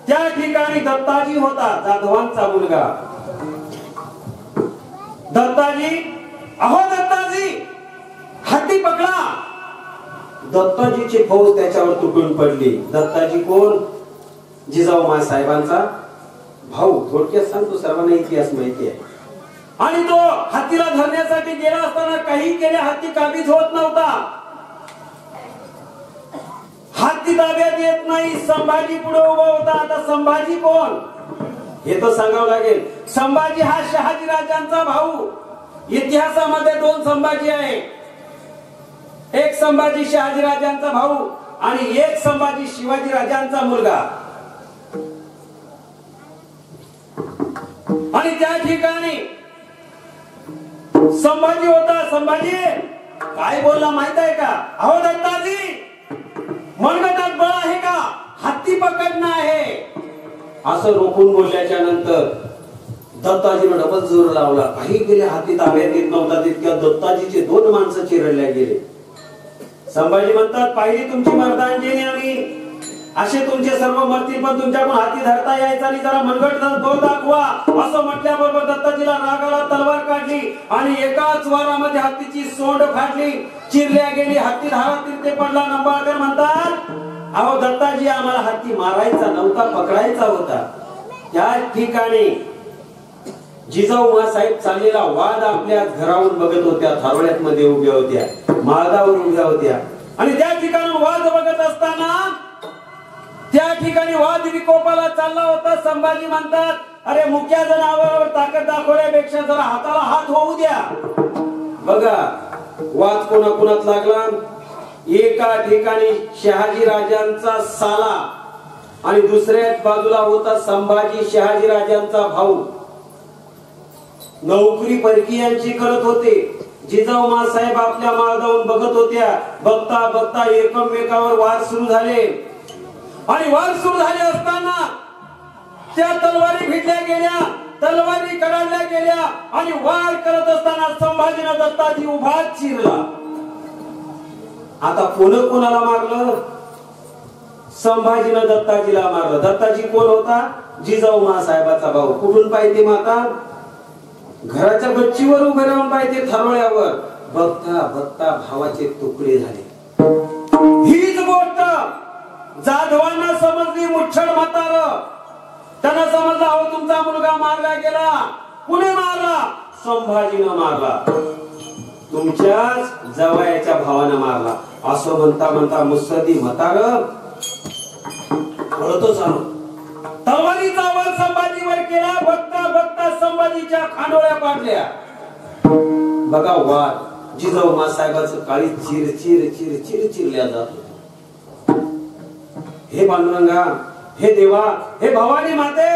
A: त्या ठिकाणी दत्ताजी होता, जाधवांचा मुलगा. दत्ताजी, अहो दत्ताजी, हत्ती पकडा. दत्ताजीची फौज त्याच्यावर तुटून पडली. दत्ताजी कोण? जिजाऊ मासाहेबांचा भाऊ. थोडक्यात सांगतो, सर्वांना इतिहास माहिती आहे. आणि तो हत्तीला धरण्यासाठी गेला असताना काही केले, हत्ती काबीज होत नव्हता. हत्ती ताब्यात येत नाही. संभाजी पुढे उभा होता. आता संभाजी कोण हे तर सांगावं लागेल. संभाजी हा शहाजी राजांचा भाऊ. इतिहासामध्ये 2 संभाजी आहे. एक संभाजी शहाजी राजांचा भाऊ आणि एक संभाजी शिवाजी राजांचा मुलगा. आणि त्या ठिकाणी संभाजी होता. संभाजी काय बोलला माहित आहे का? अहो दत्ताजी, मनगटात बळ आहे का? हत्ती पकडणं आहे असं रोखून बोलल्याच्या नंतर दत्ताजीनं डबल जोर लावला. काही गेले हाती ताब्यात येत नव्हता तितक्या दत्ताजीचे 2 माणसं चिरडल्या गेले. संभाजी म्हणतात पाहिली तुमची मर्दांजनी आम्ही, असे तुमचे सर्व मरतील पण तुमच्याकडून हाती धरता यायचा आणि जरा मनगट दाखवा. असं म्हटल्याबरोबर दत्ताजीला रागाला तलवार काढली आणि एकाच वारामध्ये हत्तीची सोंड फाटली, चिरल्या गेली. हत्ती धारातील ते पडला. निंबाळकर म्हणतात अहो दत्ताजी आम्हाला हत्ती मारायचा नव्हता, पकडायचा होता. त्या ठिकाणी जिजाऊ साहेब चाललेला वाद आपल्या घरावरून बघत होत्या. थारोळ्यात मध्ये उभ्या होत्या, माळावर उभ्या होत्या आणि त्या ठिकाणी वाद बघत असताना त्या ठिकाणी वाद विकोपाला चालला होता. संभाजी म्हणतात अरे मुक्या जनावरावर ताकद दाखवण्यापेक्षा जरा हाताला हात होऊ द्या. बघा वाद कोणाकोणात लागला. एका ठिकाणी शहाजी राजांचा साला आणि दुसऱ्या बाजूला होता संभाजी शहाजी राजांचा भाऊ. नोकरी परकीयांची करत होते. जिजाऊ साहेब आपल्या माळावर बघत होत्या. बघता बघता एकमेकावर वाद सुरू झाले आणि वाद सुरू झाले असताना त्या तलवारी भिडल्या गेल्या, तलवारी कडाडल्या गेल्या आणि वार करत असताना संभाजीनं दत्ताजी उभा चिरला. आता कोणाला मारलं? संभाजीनं दत्ताजीला मारलं. दत्ताजी कोण होता? जिजाऊ साहेबाचा भाऊ. कुठून पाहिजे माता? घराच्या गच्चीवर उभे राहून पाहिजे थारोळ्यावर. बघता बघता भावाचे तुकडे झाले. हीच गोष्ट जाधवांना समजली. मुच्छड म्हातार त्यांना समजला अहो तुमचा मुलगा मारला गेला. कुणी मारला? संभाजीनं मारला. तुमच्याच जवळच्या भावानं मारला. असं म्हणता म्हणता मुसदी म्हातार पळतच आलो. तलवारीचा वार संभाजीवर केला. बघता बघता संभाजीच्या खांडोळ्या पाडल्या. बघा वाद जिजाऊ साहेबाचं काळी चिर चिर चिर चिर चिरल्या जात. हे पांडुरंगा, हे देवा, हे भवानी माते,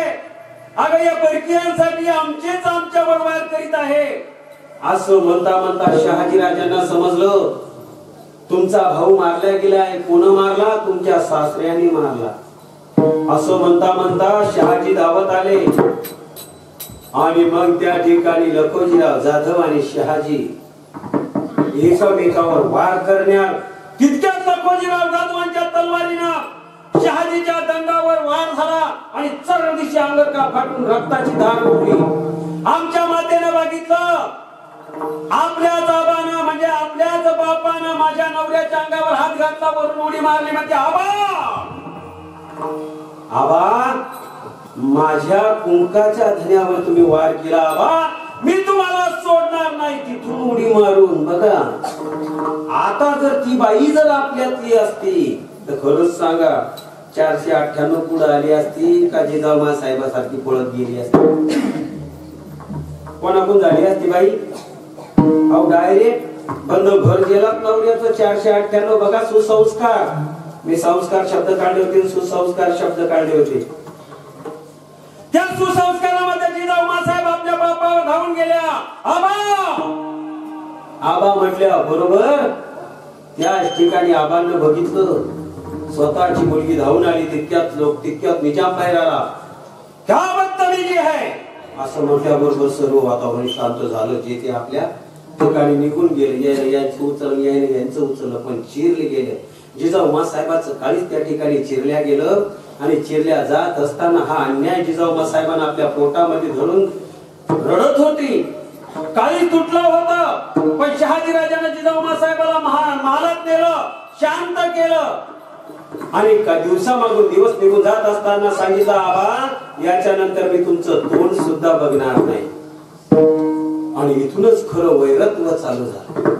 A: अगं या परकीयांसाठी आमचेच आमच्यावर वार करीत आहे. असं म्हणता म्हणता शहाजी राजांना समजलं तुमचा भाऊ मारला गेलाय. कोण मारला? तुमच्या सासऱ्याने मारला. असं म्हणता म्हणता शहाजी धावत आले आणि मग त्या ठिकाणी लखोजीराव जाधव आणि शहाजी एकमेकावर वार करण्यात. तितक्यात लखोजीराव जाधवांच्या तलवारीनं शहाजीच्या दंडावर वार झाला आणि चर दिशी अंगरका फाटून रक्ताची धार उडली. आमच्या मातेनं बघितलं आपल्याच आबानं म्हणजे आपल्याच बापानं माझ्या नवऱ्याच्या अंगावर हात घातला, वरून उडी मारली. म्हणजे आबा माझ्या कुंकाच्या धन्यावर तुम्ही वार केला. आबा मी तुम्हाला सोडणार नाही तिथून उडी मारून. बघा आता जर ती बाई जर आपल्यातली असती तर खरंच सांगा 498 पुढे आली असती का जिजाऊ साहेबासारखी पळत गेली असती? कोणाकडून झाली असती बाई? अहो डायरेक्ट बंद घर गेलात नवऱ्याचं 498. बघा सुसंस्कार, मी संस्कार शब्द काढले होते, सुसंस्कार शब्द काढले होते. त्या सुसंस्कारामध्ये जिजाऊ साहेब आपल्या बापावर धावून गेल्या. आबा आबा म्हटल्या बरोबर. त्याच ठिकाणी आबांना बघितलं स्वतःची मुलगी धावून आली. तितक्यात निजाम बाहेर आला. क्या बदतमीजी है असं म्हटल्याबरोबर सर्व वातावरण शांत झालं. जे ते आपल्या ठिकाणी निघून गेले. यांचं उचललं यांचं उचललं पण चिरले गेले. जिजाऊ साहेबाचं काळीच त्या ठिकाणी चिरल्या गेलं आणि चिरल्या जात असताना हा अन्याय जिजाऊ साहेबांना आपल्या पोटामध्ये धरून रडत होती. काळी तुटलं होतं पण शहाजी राजाने जिजाऊ साहेबाला महालात नेलं, शांत केलं आणि दिवसामागून दिवस निघून जात असताना सांगितलं आबा याच्यानंतर मी तुमचं तोंड सुद्धा बघणार नाही. आणि इथूनच खरं वैरत्व चालू झालं.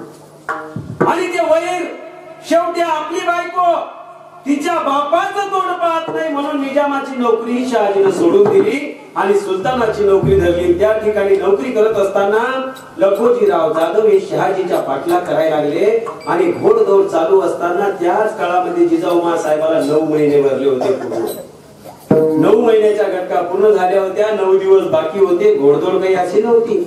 A: आणि ते वैर शेवटी आपली बायको तिच्या बापाचं तोंड पाहत नाही म्हणून निजामाची नोकरी शहाजीनं सोडून दिली आणि सुलतानाची नोकरी धरली. त्या ठिकाणी नोकरी करत असताना लखोजीराव जाधव हे शहाजीच्या पाठला करायला लागले आणि घोडदौड चालू असताना त्याच काळामध्ये जिजाऊ साहेबाला 9 महिने भरले होते. 9 महिन्याच्या घटका पूर्ण झाल्या होत्या. 9 दिवस बाकी होते. घोडदौड काही अशी नव्हती.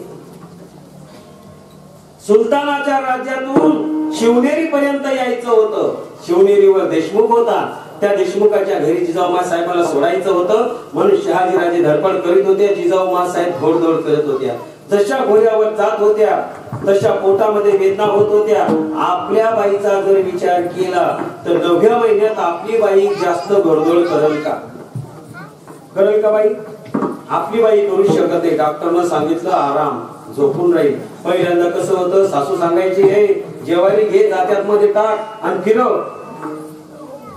A: सुलतानाच्या राज्यातून शिवनेरी पर्यंत यायचं होतं. शिवनेरीवर देशमुख होता त्या देशमुखाच्या घरी जिजाऊ साहेबाला सोडायचं होतं म्हणून शहाजीराजे धडपड करीत होते. जिजाऊ साहेब घोडदौड करत होत्या. जशा घोड्यावर जात होत्या तशा पोटामध्ये वेदना होत होत्या. आपल्या बाईचा जर विचार केला तर 9व्या महिन्यात आपली बाई जास्त घोडदौड करेल का? करेल का बाई? आपली बाई करू शकत नाही. डॉक्टरनं सांगितलं आराम, झोपून राहील. पहिल्यांदा कसं होतं, सासू सांगायची हे जेवारी घे, जात्यात मध्ये टाक आणि फिरव.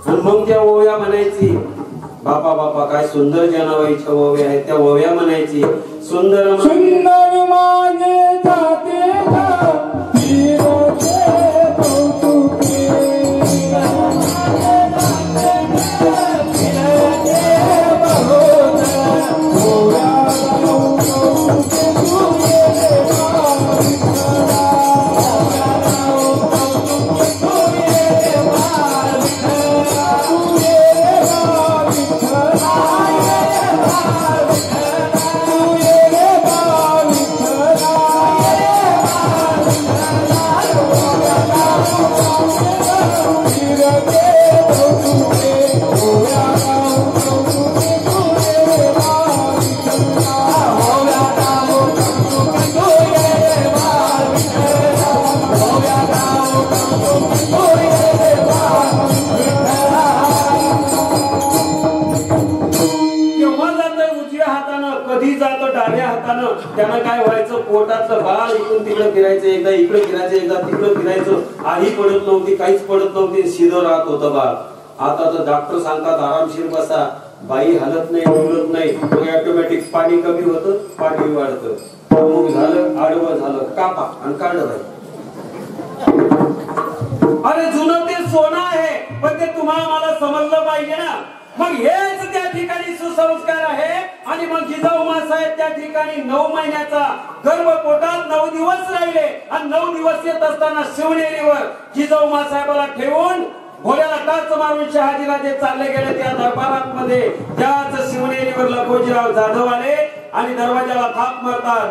A: आणि मग त्या ओव्या म्हणायची. बापा बापा काय सुंदर जनाबाईच्या ओव्या आहेत. त्या ओव्या म्हणायची. सुंदर
B: सुंदर माझे जाते
A: त्यांना काय व्हायचं, पोटातलं बाळ इकडून तिकडे फिरायचं, एकदा इकडे फिरायचं, एकदा तिकडे फिरायचं. आई पडत नव्हती, काहीच पडत नव्हती, सीधं राहत होतं बाळ. आता तर डॉक्टर सांगतात आरामशीर बसा, बाई हलत नाही, उलत नाही. मग ऑटोमॅटिक पाणी कमी होतं, पाणी वाढतं. मग झालं आडवं झालं, कापा आणि काढलं बाई. अरे जुनं ते सोनं आहे, पण ते तुम्हाला मला समजलं पाहिजे ना. मग हेच त्या ठिकाणी सुसंस्कार आहे. आणि मग जिजाऊ साहेब त्या ठिकाणी 9 महिन्याचा गर्भपोटात 9 दिवस राहिले. आणि 9 दिवस येत असताना शिवनेरीवर जिजाऊ साहेबाला ठेवून घोड्याला टाच मारून शहाजीराजे चालले गेले त्या दरबारामध्ये. त्याच शिवनेरीवर लखोजीराव जाधव आले आणि दरवाजाला थाप मारतात.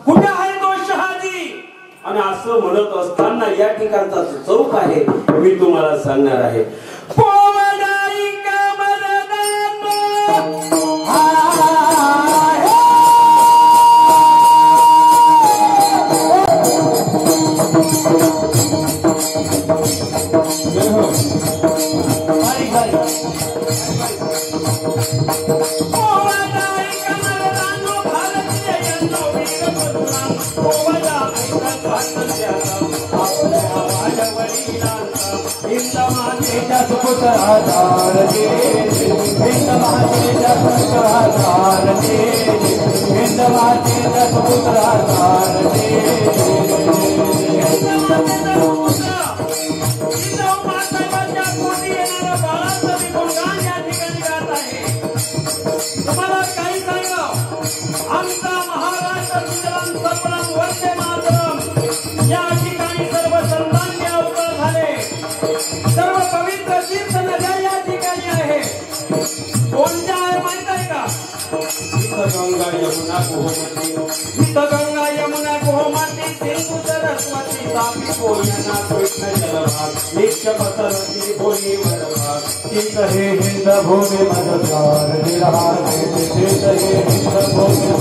A: कुठे आहे तो शहाजी? आणि असं म्हणत असताना या ठिकाणचा चौक आहे, मी तुम्हाला सांगणार आहे. गंगा यमुना गोमती सिंधु सरस्वती तापी कोयना कृष्ण जलभाग नित्य पसरती भूमि वरभाग चित हे हिंद भूमि मदकार निराहार चित हे हिंद भूमि